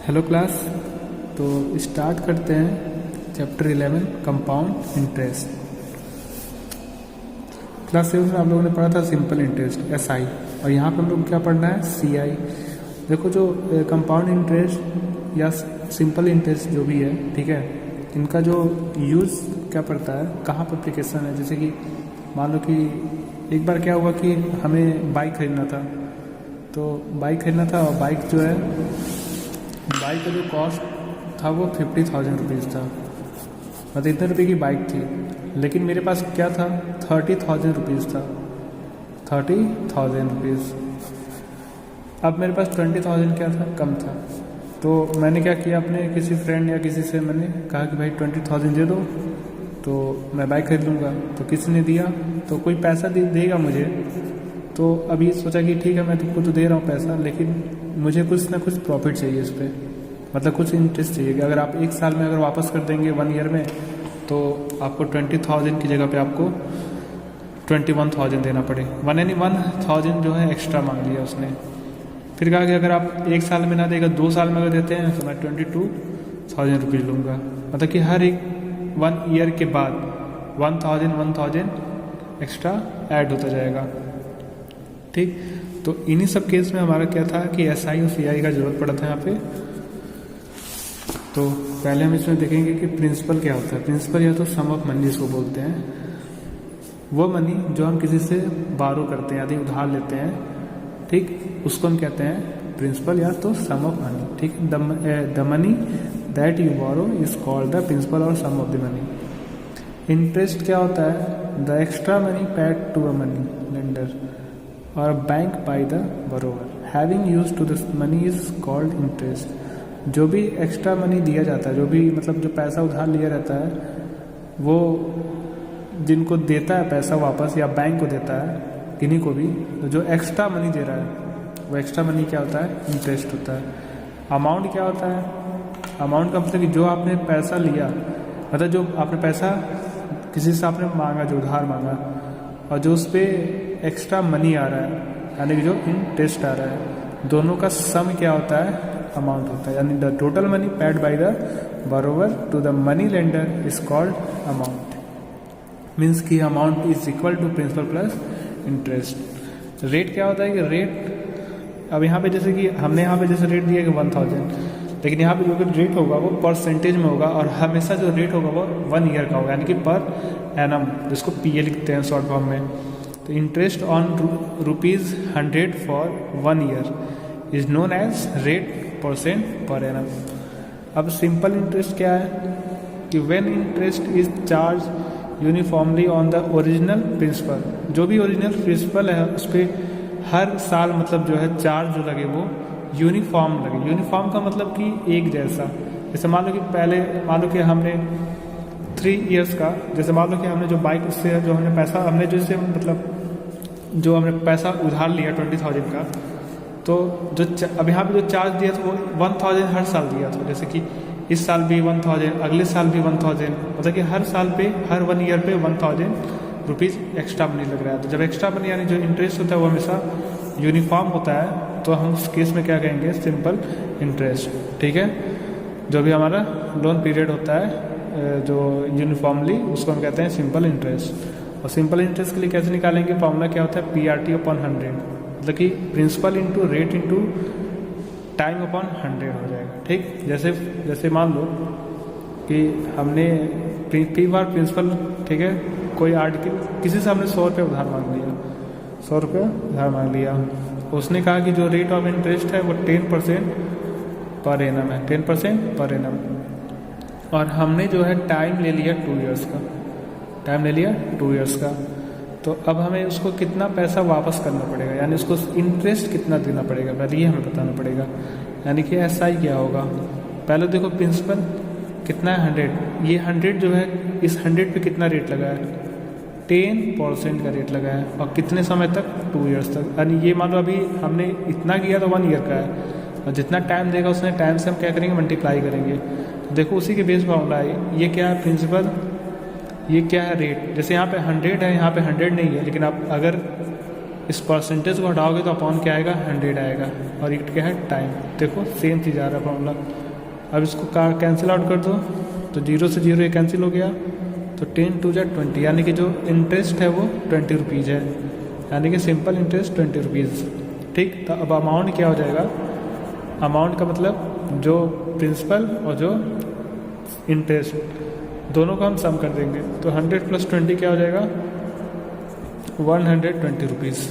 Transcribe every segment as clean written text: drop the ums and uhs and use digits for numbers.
Hello class. तो start करते हैं चैप्टर 11 कंपाउंड इंटरेस्ट। क्लास 7 में आप लोगों ने पढ़ा था सिंपल इंटरेस्ट SI, और यहाँ पे हम लोग क्या पढ़ना है CI। देखो जो कंपाउंड इंटरेस्ट या सिंपल इंटरेस्ट जो भी है, ठीक है, इनका जो यूज़ क्या पड़ता है, कहाँ पर एप्लीकेशन है। जैसे कि मान लो कि एक बार क्या हुआ कि हमें बाइक खरीदना था, तो बाइक खरीदना था और बाइक जो है, बाइक का जो कॉस्ट था वो 50,000 रुपीज़ था, मतलब इतने रुपये की बाइक थी। लेकिन मेरे पास क्या था, 30,000 रुपीज़ था, 30,000 रुपीज़। अब मेरे पास 20,000 क्या था, कम था। तो मैंने क्या किया, अपने किसी फ्रेंड या किसी से मैंने कहा कि भाई 20,000 दे दो तो मैं बाइक खरीद लूँगा। तो किसी ने दिया, तो कोई पैसा देगा मुझे। तो अभी सोचा कि ठीक है, मैं तुमको तो दे रहा हूँ पैसा, लेकिन मुझे कुछ ना कुछ प्रॉफिट चाहिए इस पर, मतलब कुछ इंटरेस्ट चाहिए कि अगर आप एक साल में अगर वापस कर देंगे 1 ईयर में, तो आपको 20,000 की जगह पे आपको 21,000 देना पड़े। 1,000 जो है एक्स्ट्रा मांग लिया उसने। फिर कहा कि अगर आप एक साल में ना देगा, 2 साल में अगर देते हैं तो मैं 22,000 रुपीज़ लूँगा। मतलब कि हर एक 1 ईयर के बाद 1,000 एक्स्ट्रा ऐड होता जाएगा। ठीक, तो इन्हीं सब केस में हमारा क्या था कि SI और CI का ज़रूरत पड़ा था यहाँ पे। तो पहले हम इसमें देखेंगे कि प्रिंसिपल क्या होता है। प्रिंसिपल या तो सम ऑफ मनी जिसको बोलते हैं, वो मनी जो हम किसी से बारो करते हैं, यदि उधार लेते हैं, ठीक, उसको हम कहते हैं प्रिंसिपल या तो सम ऑफ मनी। ठीक, the money that you borrow is called the principal और sum of the money. Interest क्या होता है, the extra money paid to a money lender और bank by the borrower having use to this money is called interest. जो भी extra money दिया जाता है, जो भी मतलब जो पैसा उधार लिया रहता है, वो जिनको देता है पैसा वापस या बैंक को देता है, किन्हीं को भी, तो जो एक्स्ट्रा मनी दे रहा है वो एक्स्ट्रा मनी क्या होता है, इंटरेस्ट होता है। अमाउंट क्या होता है, अमाउंट का मतलब कि जो आपने पैसा लिया, मतलब जो आपने पैसा किसी से आपने मांगा, जो उधार मांगा, और जो उस पर एक्स्ट्रा मनी आ रहा है, यानी कि जो इंटरेस्ट आ रहा है, दोनों का सम क्या होता है, अमाउंट होता है। यानी the total money paid by the borrower to the money lender is called amount. Means कि amount is equal to principal plus interest. Rate क्या होता है कि रेट, अब यहाँ पे जैसे कि हमने यहाँ पे जैसे रेट दिया कि 1,000, लेकिन यहाँ पे जो भी रेट होगा वो परसेंटेज में होगा, और हमेशा जो रेट होगा वो 1 ईयर का होगा, यानी कि पर एनम, जिसको PA लिखते हैं शॉर्ट फॉर्म में। तो interest on ₹100 for 1 year is known as rate percent per annum. अब सिंपल इंटरेस्ट क्या है कि when interest is charge uniformly on the original principal, जो भी ओरिजिनल प्रिंसिपल है उस पर हर साल मतलब जो है चार्ज जो लगे वो यूनिफॉर्म लगे। यूनिफॉर्म का मतलब कि एक जैसा। जैसे मान लो कि पहले मान लो कि हमने 3 ईयर्स का, जैसे मान लो कि हमने जो बाइक उससे जो हमने पैसा हमने जैसे मतलब जो हमने पैसा उधार लिया 20,000 का, तो जो अब यहाँ पे जो चार्ज दिया था वो 1,000 हर साल दिया था। जैसे कि इस साल भी 1,000, अगले साल भी 1,000, मतलब कि हर साल पे हर 1 ईयर पे 1,000 रुपीज़ एक्स्ट्रा मनी लग रहा है। तो जब एक्स्ट्रा मनी यानी जो इंटरेस्ट होता है वो हमेशा यूनिफॉर्म होता है, तो हम उस केस में क्या कहेंगे, सिंपल इंटरेस्ट। ठीक है, जो भी हमारा लोन पीरियड होता है जो यूनिफॉर्मली, उसको हम कहते हैं सिंपल इंटरेस्ट। और सिंपल इंटरेस्ट के लिए कैसे निकालेंगे, फॉर्मूला क्या होता है, PRT/100, मतलब कि principal into rate into time upon 100 हो जाएगा। ठीक, जैसे मान लो कि हमने कई बार प्रिंसिपल, ठीक है, कोई आर्टिकल किसी से हमने 100 रुपये उधार मांग लिया, 100 रुपये उधार मांग लिया, उसने कहा कि जो रेट ऑफ इंटरेस्ट है वो 10% पर एनम है, 10% पर एनम, और हमने जो है टाइम ले लिया 2 ईयर्स का, टाइम ले लिया 2 ईयर्स का। तो अब हमें उसको कितना पैसा वापस करना पड़ेगा, यानी उसको इंटरेस्ट कितना देना पड़ेगा, पहले ये हमें बताना पड़ेगा। यानी कि SI क्या होगा, पहले देखो प्रिंसिपल कितना है 100, ये 100 जो है, इस 100 पे कितना रेट लगा है, 10% का रेट लगा है, और कितने समय तक, 2 ईयर्स तक। यानी ये मान लो अभी हमने इतना किया तो 1 ईयर का है, और जितना टाइम देगा उसने टाइम से हम क्या करेंगे, मल्टीप्लाई करेंगे। तो देखो उसी के बेस फॉर्मूला है। ये क्या है प्रिंसिपल, ये क्या है रेट। जैसे यहाँ पे 100 है, यहाँ पे 100 नहीं है, लेकिन आप अगर इस परसेंटेज को हटाओगे तो अपॉन क्या आएगा, 100 आएगा, और इट क्या है, टाइम। देखो सेम चीज़ आ रहा है फॉर्मूला। अब इसको कैंसिल आउट कर दो तो 0 से 0 ये कैंसिल हो गया, तो 10 टू 20, यानी कि जो इंटरेस्ट है वो 20 रुपीज़ है, यानी कि सिंपल इंटरेस्ट 20 रुपीज़। ठीक, तो अब अमाउंट क्या हो जाएगा, अमाउंट का मतलब जो प्रिंसिपल और जो इंटरेस्ट दोनों को हम सम कर देंगे, तो 100 + 20 क्या हो जाएगा, 120 रुपीज़।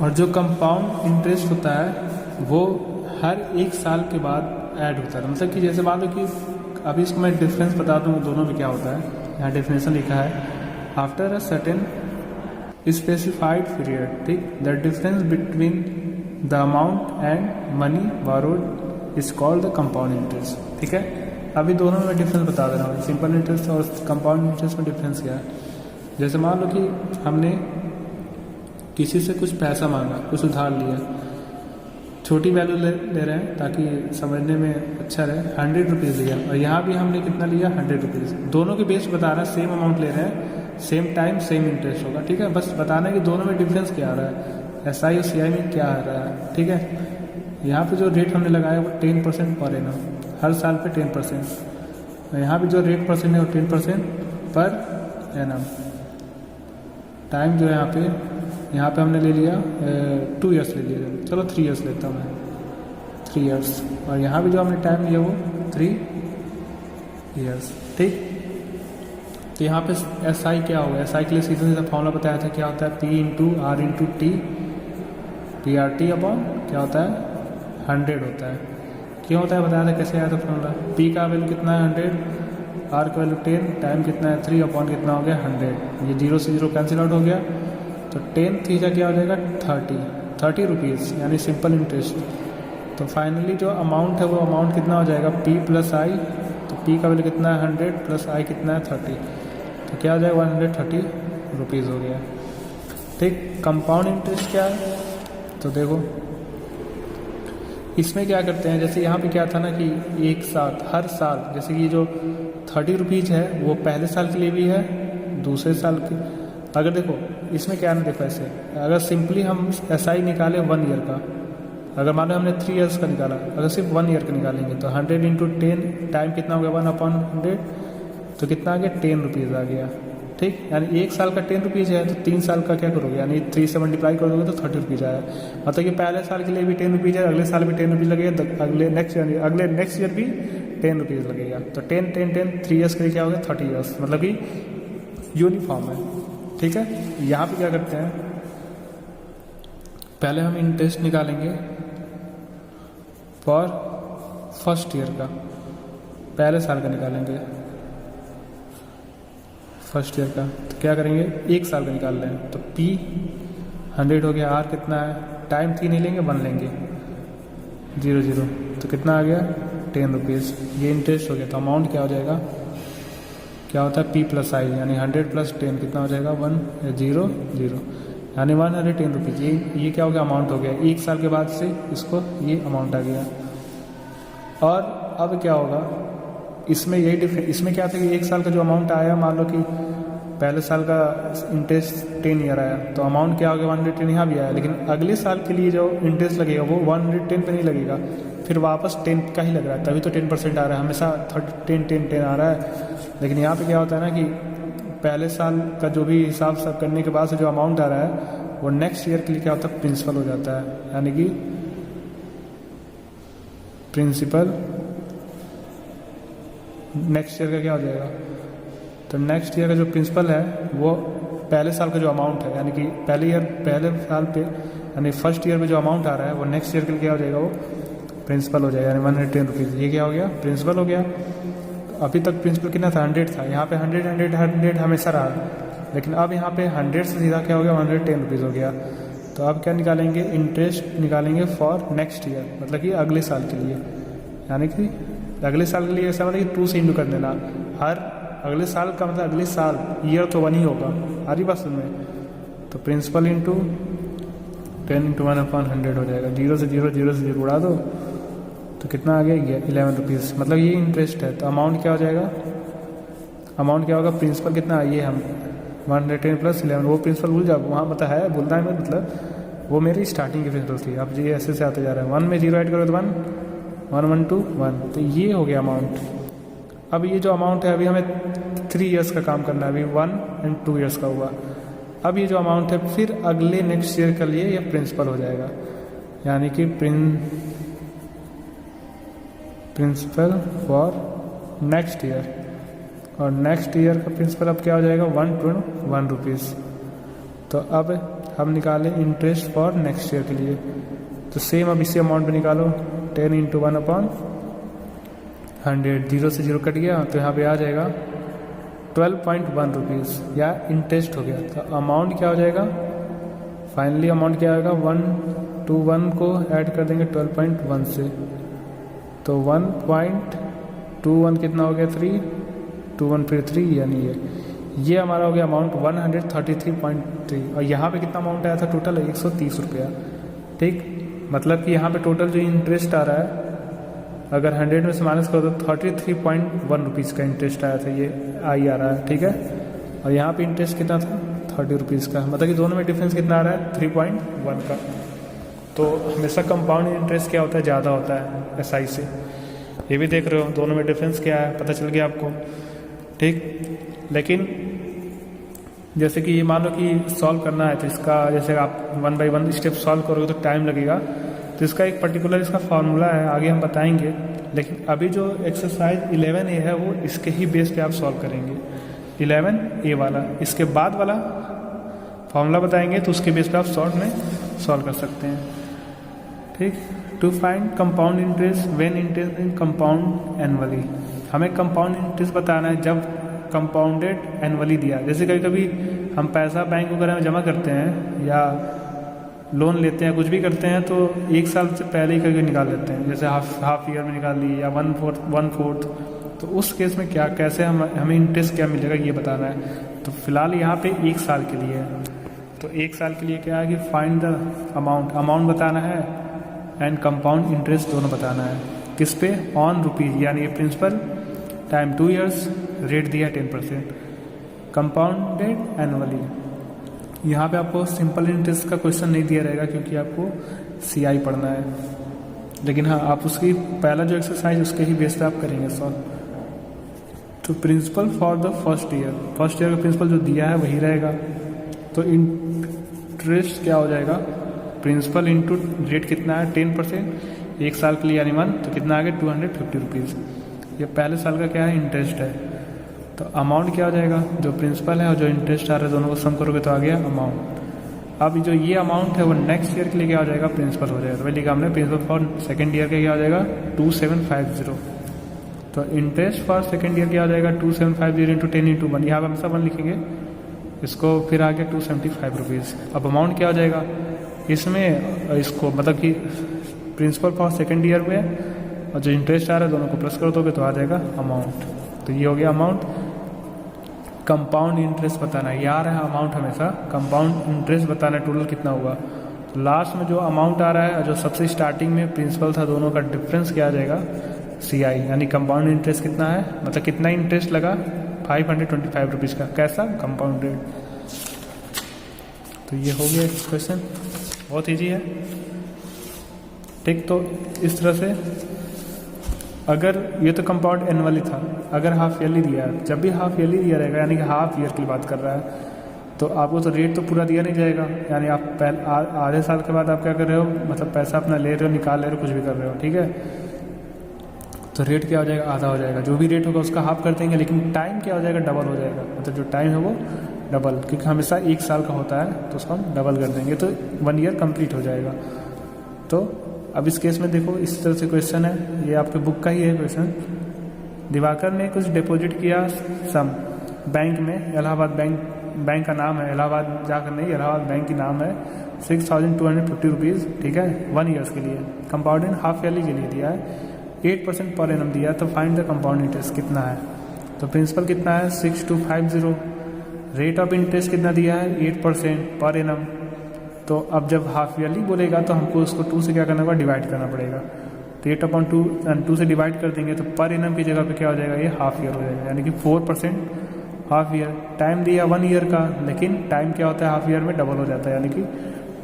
और जो कंपाउंड इंटरेस्ट होता है वो हर 1 साल के बाद ऐड होता है। मतलब कि जैसे मान लो कि अभी इसको मैं डिफरेंस बता दूँ दोनों में क्या होता है। यहाँ डेफिनेशन लिखा है, after a certain specified period, ठीक, the difference between the amount and money borrowed is called the compound interest. ठीक है, अभी दोनों में डिफरेंस बता दे रहा हूँ, सिंपल इंटरेस्ट और कंपाउंड इंटरेस्ट में डिफरेंस क्या है। जैसे मान लो कि हमने किसी से कुछ पैसा मांगा, कुछ उधार लिया, छोटी वैल्यू ले रहे हैं ताकि समझने में अच्छा रहे, 100 रुपीज़ लिया, और यहाँ भी हमने कितना लिया, 100 रुपीज़। दोनों के बेस बता रहा है, सेम अमाउंट ले रहे हैं, सेम टाइम सेम इंटरेस्ट होगा। ठीक है, बस बताना है कि दोनों में डिफरेंस क्या आ रहा है, SI और CI में क्या आ रहा है। ठीक है, यहाँ पे जो रेट हमने लगाया वो 10% पर एनम, हर साल पे 10%। यहाँ पे जो रेट परसेंट है वो 10% पर एनम। टाइम जो है यहाँ पे हमने ले लिया 2 ईयर्स ले लिया, चलो 3 ईयर्स लेता हूँ मैं, 3 ईयर्स। और यहाँ भी जो हमने टाइम लिया वो 3 ईयर्स। ठीक, तो यहाँ पे SI क्या होगा, SI के लिए सीधा सीधा फॉर्मूला बताया था, क्या होता है, P × R × T PRT upon क्या होता है, 100 होता है। क्यों होता है बताया था, कैसे आया था फॉर्मूला। P का वैल्यू कितना है, 100, R का वैल्यू 10, टाइम कितना है 3 अपॉन कितना हो गया, 100। ये 0 से 0 कैंसिल आउट हो गया, तो 10 थीटा क्या हो जाएगा, 30 रुपीज़, यानी सिंपल इंटरेस्ट। तो फाइनली जो अमाउंट है वो अमाउंट कितना हो जाएगा, P + I, तो P का वैल्यू कितना है 100 + I कितना है 30, तो क्या हो जाएगा 130 रुपीज़ हो गया। ठीक, कंपाउंड इंटरेस्ट क्या है, तो देखो इसमें क्या करते हैं, जैसे यहाँ पे क्या था ना कि एक साथ हर साल, जैसे कि जो 30 रुपीज़ है वो पहले साल के लिए भी है, दूसरे साल के। अगर देखो इसमें क्या ना, देखो ऐसे अगर सिंपली हम SI निकाले 1 ईयर का, अगर मान लो हमने 3 ईयर्स का निकाला, अगर सिर्फ 1 ईयर का निकालेंगे तो 100 × 10, टाइम कितना हो गया 1/100, तो कितना आ गया 10 रुपीज़ आ गया। ठीक, यानी 1 साल का 10 रुपीज़ है, तो 3 साल का क्या करोगे, यानी 3 से मल्टीप्लाई करोगे तो 30 रुपीज़ आया। मतलब कि पहले साल के लिए भी 10 रुपीज़ है, अगले साल भी 10 रुपीज़ लगेगा, अगले नेक्स्ट ईयर भी 10 रुपीज़ लगेगा। तो 10 10 10 3 ईयर्स के लिए क्या हो गया 30 ईयर्स, मतलब कि यूनिफॉर्म है। ठीक है, यहाँ पे क्या करते हैं, पहले हम इंटरेस्ट निकालेंगे फॉर फर्स्ट ईयर का, पहले साल का निकालेंगे फर्स्ट ईयर का, तो क्या करेंगे 1 साल का निकाल रहे हैं, तो P 100 हो गया, R कितना है, टाइम 3 नहीं लेंगे 1 लेंगे, 0 0, तो कितना आ गया 10 रुपीज़, ये इंटरेस्ट हो गया। तो अमाउंट क्या हो जाएगा, क्या होता है P + I, यानी 100 + 10 कितना हो जाएगा 100, यानी 110 रुपीज़। ये क्या हो गया, अमाउंट हो गया। 1 साल के बाद से इसको ये अमाउंट आ गया। और अब क्या होगा, इसमें इसमें क्या था कि 1 साल का जो अमाउंट आया, मान लो कि पहले साल का इंटरेस्ट 10 ईयर आया, तो अमाउंट क्या हो गया 110 यहाँ भी आया, लेकिन अगले साल के लिए जो इंटरेस्ट लगेगा वो 110 पे नहीं लगेगा, फिर वापस 10 का ही लग रहा है, तभी तो 10% आ रहा है, हमेशा 10 आ रहा है। लेकिन यहाँ पे क्या होता है ना कि पहले साल का जो भी हिसाब सब करने के बाद से जो अमाउंट आ रहा है वो नेक्स्ट ईयर के लिए क्या होता है, प्रिंसिपल हो जाता है, यानी कि प्रिंसिपल नेक्स्ट ईयर का क्या हो जाएगा, तो नेक्स्ट ईयर का जो प्रिंसिपल है वो पहले साल का जो अमाउंट है, यानी कि पहले साल पे यानी फर्स्ट ईयर में जो अमाउंट आ रहा है वो नेक्स्ट ईयर के लिए क्या हो जाएगा, वो प्रिंसिपल हो जाएगा, यानी 110 रुपीज़। ये क्या हो गया, प्रिंसिपल हो गया। अभी तक प्रिंसिपल कितना था 100 था, यहाँ पे 100 हमेशा रहा, लेकिन अब यहाँ पे 100 से सीधा क्या हो गया 110 रुपीज़ हो गया। तो अब क्या निकालेंगे, इंटरेस्ट निकालेंगे फॉर नेक्स्ट ईयर, मतलब कि अगले साल के लिए, यानी कि अगले साल के लिए ऐसा मतलब कि 2 से इंटू कर देना, हर अगले साल का मतलब अगले साल, ईयर तो 1 ही होगा, हरी बात सुन में। तो प्रिंसिपल इंटू 10 × 1/100 हो जाएगा, 0 से 0 उड़ा दो तो कितना आ गया 11 रुपीज़, मतलब ये इंटरेस्ट है। तो अमाउंट क्या हो जाएगा, अमाउंट क्या होगा, प्रिंसिपल कितना, ये हम 110 प्लस 11, वो प्रिंसिपल भूल जाओ, वहाँ पता है बोलना है मतलब वो मेरी स्टार्टिंग की प्रिंसिपल थी। अब ये ऐसे से आते जा रहा है, 1 में 0 ऐड करो तो 1, 1 1 2 1, तो ये हो गया अमाउंट। अब ये जो अमाउंट है अभी हमें 3 ईयर्स का काम करना है, अभी 1 और 2 ईयर्स का हुआ। अब ये जो अमाउंट है फिर अगले नेक्स्ट ईयर के लिए ये प्रिंसिपल हो जाएगा, यानी कि प्रिंसिपल फॉर नेक्स्ट ईयर, और नेक्स्ट ईयर का प्रिंसिपल अब क्या हो जाएगा 121 रुपीज़। तो अब हम निकालें इंटरेस्ट फॉर नेक्स्ट ईयर के लिए, तो सेम अब इसी अमाउंट पे निकालो, 10 × 1/100, 0 से 0 कट गया तो यहाँ पे आ जाएगा 12.1 रुपीज़ या इंटरेस्ट हो गया। तो अमाउंट क्या हो जाएगा, फाइनली अमाउंट क्या आएगा 121 को ऐड कर देंगे 12.1 से, तो 1.21 कितना हो गया 3, 21 फिर 3 यानी ये हमारा हो गया अमाउंट 133.3। और यहाँ पे कितना अमाउंट आया था टोटल 130 रुपया। ठीक, मतलब कि यहाँ पे टोटल जो इंटरेस्ट आ रहा है अगर 100 में से माइनस करो तो 33.1 रुपीज़ का इंटरेस्ट आया था, ये आ रहा है। ठीक है, और यहाँ पे इंटरेस्ट कितना था 30 रुपीज़ का, मतलब कि दोनों में डिफरेंस कितना आ रहा है 3.1 का। तो हमेशा कंपाउंड इंटरेस्ट क्या होता है, ज़्यादा होता है SI से। ये भी देख रहे हो दोनों में डिफरेंस क्या है, पता चल गया आपको। ठीक, लेकिन जैसे कि ये मान लो कि सॉल्व करना है तो इसका जैसे आप 1 बाई 1 स्टेप सॉल्व करोगे तो टाइम लगेगा, तो इसका एक पर्टिकुलर इसका फार्मूला है, आगे हम बताएंगे। लेकिन अभी जो एक्सरसाइज 11A है वो इसके ही बेस पे आप सॉल्व करेंगे, 11A वाला। इसके बाद वाला फार्मूला बताएंगे तो उसके बेस पे आप शॉर्ट में सॉल्व कर सकते हैं। ठीक, to find compound interest when interest in compound annually, हमें कंपाउंड इंटरेस्ट बताना है जब कंपाउंडेड एनुअली दिया। जैसे कभी कभी हम पैसा बैंक वगैरह में जमा करते हैं या लोन लेते हैं, कुछ भी करते हैं तो 1 साल से पहले ही करके निकाल लेते हैं, जैसे हाफ ईयर में निकाल ली या 1/4। तो उस केस में क्या कैसे हमें इंटरेस्ट क्या मिलेगा ये बताना है। तो फिलहाल यहाँ पे 1 साल के लिए है, तो 1 साल के लिए क्या है कि फाइंड द अमाउंट बताना है एंड कंपाउंड इंटरेस्ट दोनों बताना है। किस पे, ऑन रुपीज़, यानी प्रिंसिपल टाइम 2 ईयर्स, रेट दिया 10%, कंपाउंडेड एनुअली। यहाँ पे आपको सिंपल इंटरेस्ट का क्वेश्चन नहीं दिया रहेगा क्योंकि आपको CI पढ़ना है, लेकिन हाँ आप उसकी पहला जो एक्सरसाइज उसके ही बेस पे आप करेंगे सॉल्व। तो principal for the first year का प्रिंसिपल जो दिया है वही रहेगा। तो इंटरेस्ट क्या हो जाएगा, प्रिंसिपल इंटू रेट कितना है 10%, 1 साल के लिए यानी 1, तो कितना आ गया 250 रुपीज़। ये पहले साल का क्या है इंटरेस्ट है। तो अमाउंट क्या हो जाएगा, जो प्रिंसिपल है और जो इंटरेस्ट आ रहा है दोनों को सम करोगे तो आ गया अमाउंट। अब जो ये अमाउंट है वो नेक्स्ट ईयर के लिए क्या हो जाएगा, प्रिंसिपल हो जाएगा। तो वही लिखा हमने, प्रिंसिपल फॉर सेकेंड ईयर का क्या हो जाएगा 2750। तो इंटरेस्ट फॉर सेकेंड ईयर क्या हो जाएगा 2750 इंटू 10 इंटू 1, यहाँ पर हमेशा 1 लिखेंगे, इसको फिर आ गया 275 रुपीज़। अब अमाउंट क्या हो जाएगा इसमें, इसको मतलब कि प्रिंसिपल फॉर सेकेंड ईयर में और जो इंटरेस्ट आ रहा है दोनों को प्लस कर दोगे तो आ जाएगा अमाउंट। तो ये हो गया अमाउंट। कंपाउंड इंटरेस्ट बताना है, यार है अमाउंट हमेशा कंपाउंड इंटरेस्ट बताना है टोटल कितना हुआ। तो लास्ट में जो अमाउंट आ रहा है जो सबसे स्टार्टिंग में प्रिंसिपल था दोनों का डिफरेंस क्या आ जाएगा CI, यानी कंपाउंड इंटरेस्ट कितना है, मतलब कितना इंटरेस्ट लगा 525 रुपीज़ का, कैसा कंपाउंडेड। तो ये हो गया क्वेश्चन, बहुत ईजी है। ठीक, तो इस तरह से अगर ये तो कंपाउंड एनुअली था, अगर हाफ ईयरली दिया है, जब भी हाफ ईयरली दिया रहेगा यानी कि हाफ ईयर की बात कर रहा है तो आपको तो रेट तो पूरा दिया नहीं जाएगा, यानी आप आधे साल के बाद आप क्या कर रहे हो, मतलब पैसा अपना ले रहे हो, निकाल ले रहे हो, कुछ भी कर रहे हो। ठीक है, तो रेट क्या हो जाएगा, आधा हो जाएगा, जो भी रेट होगा उसका हाफ कर देंगे, लेकिन टाइम क्या हो जाएगा, डबल हो जाएगा। मतलब जो टाइम है वो डबल, क्योंकि हमेशा 1 साल का होता है तो उसको हम डबल कर देंगे तो 1 ईयर कंप्लीट हो जाएगा। तो अब इस केस में देखो इस तरह से क्वेश्चन है, ये आपके बुक का ही है क्वेश्चन। दिवाकर ने कुछ डिपॉजिट किया सम बैंक में, इलाहाबाद बैंक का नाम है, इलाहाबाद जाकर नहीं, इलाहाबाद बैंक की नाम है, 6250 रुपीज़। ठीक है, 1 ईयर्स के लिए, कंपाउंडेड हाफ ईयरली के लिए दिया है, 8% पर एनम दिया। तो फाइंड द कंपाउंड इंटरेस्ट कितना है। तो प्रिंसिपल कितना है 6250, रेट ऑफ इंटरेस्ट कितना दिया है 8% पर एनम। तो अब जब हाफ ईयरली बोलेगा तो हमको उसको 2 से क्या करना होगा, डिवाइड करना पड़ेगा। तो 8/2 से डिवाइड कर देंगे तो पर एनम की जगह पे क्या हो जाएगा, ये हाफ ईयर हो जाएगा, यानी कि 4% हाफ ईयर, टाइम दिया 1 ईयर का, लेकिन टाइम क्या होता है हाफ ईयर में डबल हो जाता है, यानी कि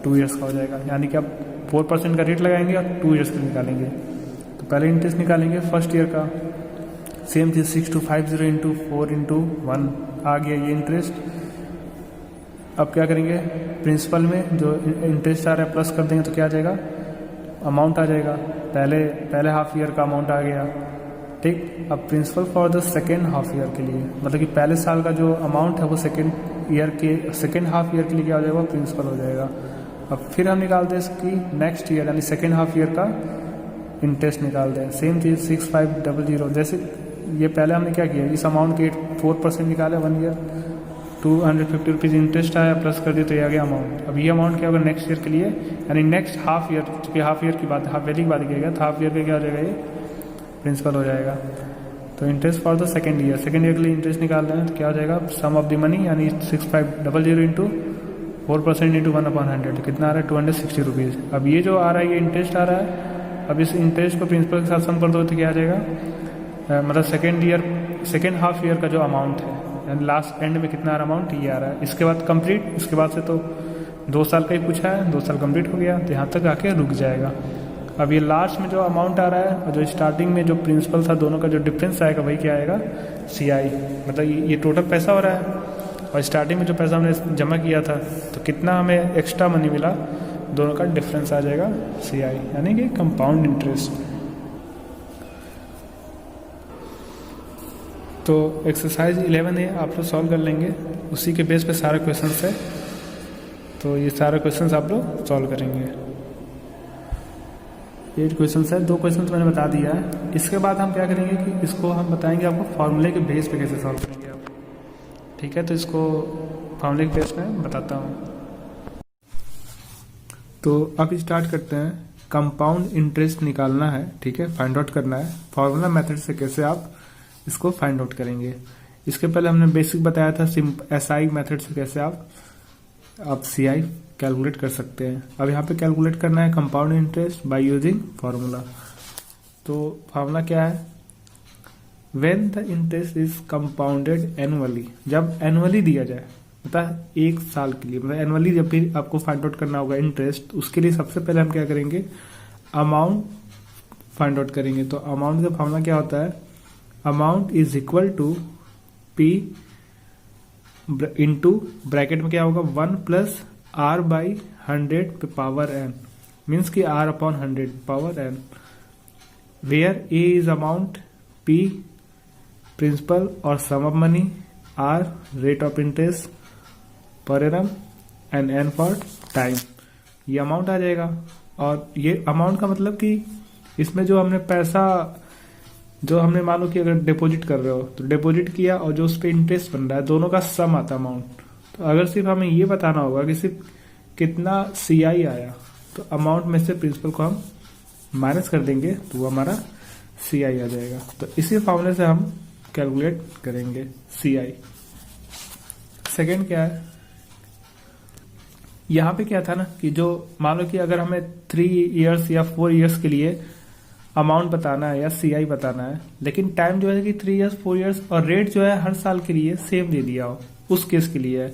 2 ईयर्स का हो जाएगा। यानी कि आप 4% का रेट लगाएंगे और 2 ईयर्स का निकालेंगे। तो पहले इंटरेस्ट निकालेंगे फर्स्ट ईयर का, सेम चीज़ 6250 इंटू 4 इंटू 1 आ गया ये इंटरेस्ट। अब क्या करेंगे, प्रिंसिपल में जो इंटरेस्ट आ रहा है प्लस कर देंगे तो क्या आ जाएगा, अमाउंट आ जाएगा। पहले हाफ ईयर का अमाउंट आ गया, ठीक। अब principal for the second half year के लिए, मतलब कि पहले साल का जो अमाउंट है वो सेकेंड हाफ ईयर के लिए क्या हो जाएगा, प्रिंसिपल हो जाएगा। अब फिर हम निकाल दें इसकी नेक्स्ट ईयर यानी सेकेंड हाफ ईयर का इंटरेस्ट निकाल दें। सेम चीज़ 6500, जैसे ये पहले हमने क्या किया, इस अमाउंट के 4% निकाले 1 ईयर, 250 रुपीज़ इंटरेस्ट आया, प्लस कर दिए तो ये आ गया अमाउंट। अब ये अमाउंट क्या होगा नेक्स्ट ईयर के लिए, यानी नेक्स्ट हाफ ईयर, क्योंकि हाफ ईयर की बात, हाफ ईयरली की बात किया गया, तो हाफ ईयर का क्या हो जाएगा, ये प्रिंसिपल हो जाएगा। तो interest for the second year के लिए इंटरेस्ट निकाल रहे हैं तो क्या हो जाएगा, सम ऑफ द मनी यानी 6500 इंटू 4% इंटू 1/100 कितना आ रहा है, 260 रुपीज़। अब ये जो आ रहा है ये इंटरेस्ट आ रहा है, अब इस इंटरेस्ट को प्रिंसिपल के साथ सम कर दो तो क्या आ जाएगा, मतलब सेकेंड हाफ ईयर का जो अमाउंट है यानी लास्ट एंड में कितना आ रहा अमाउंट, ये आ रहा है। इसके बाद कंप्लीट, इसके बाद से तो 2 साल का ही पूछा है, 2 साल कंप्लीट हो गया तो यहाँ तक आके रुक जाएगा। अब ये लास्ट में जो अमाउंट आ रहा है और जो स्टार्टिंग में जो प्रिंसिपल था दोनों का जो डिफरेंस आएगा वही क्या आएगा, CI। मतलब ये टोटल पैसा हो रहा है और स्टार्टिंग में जो पैसा हमने जमा किया था तो कितना हमें एक्स्ट्रा मनी मिला, दोनों का डिफरेंस आ जाएगा CI, यानी कि कंपाउंड इंटरेस्ट। तो एक्सरसाइज 11 है, आप लोग सॉल्व कर लेंगे, उसी के बेस पे सारा क्वेश्चन है। तो ये सारा क्वेश्चन आप लोग सॉल्व करेंगे। 8 क्वेश्चन है, 2 क्वेश्चन तो मैंने बता दिया है। इसके बाद हम क्या करेंगे कि इसको हम बताएंगे आपको फॉर्मूले के बेस पे कैसे सॉल्व करेंगे आप, ठीक है। तो इसको फॉर्मूले के बेस पे बताता हूँ। तो अब स्टार्ट करते हैं। कंपाउंड इंटरेस्ट निकालना है, ठीक है, फाइंड आउट करना है। फॉर्मूला मेथड से कैसे आप इसको फाइंड आउट करेंगे, इसके पहले हमने बेसिक बताया था SI मेथड से कैसे आप CI कैलकुलेट कर सकते हैं। अब यहाँ पे कैलकुलेट करना है compound interest by using formula. तो फार्मूला क्या है, when the interest is compounded annually, जब एनुअली दिया जाए, मतलब 1 साल के लिए, मतलब एनुअली जब भी आपको फाइंड आउट करना होगा इंटरेस्ट, उसके लिए सबसे पहले हम क्या करेंगे, अमाउंट फाइंड आउट करेंगे। तो अमाउंट का फार्मूला क्या होता है, amount is equal to P into bracket में क्या होगा 1 प्लस R बाई 100 पे पावर n, मीन्स कि R upon 100 power n, where A is amount, P principal और sum of money, R rate of interest per annum and n for time. ये amount आ जाएगा। और ये अमाउंट का मतलब कि इसमें जो हमने पैसा, जो हमने मान लो कि अगर डिपॉजिट कर रहे हो तो डिपॉजिट किया और जो उस पर इंटरेस्ट बन रहा है, दोनों का सम आता है अमाउंट। तो अगर सिर्फ हमें ये बताना होगा कि सिर्फ कितना CI आया, तो अमाउंट में से प्रिंसिपल को हम माइनस कर देंगे तो वो हमारा CI आ जाएगा। तो इसी फॉर्मूले से हम कैलकुलेट करेंगे CI। सेकेंड क्या है, यहाँ पे क्या था ना कि जो मान लो कि अगर हमें 3 इयर्स या 4 इयर्स के लिए अमाउंट बताना है या CI बताना है, लेकिन टाइम जो है कि 3 इयर्स 4 इयर्स और रेट जो है हर साल के लिए सेम दे दिया हो, उस केस के लिए है।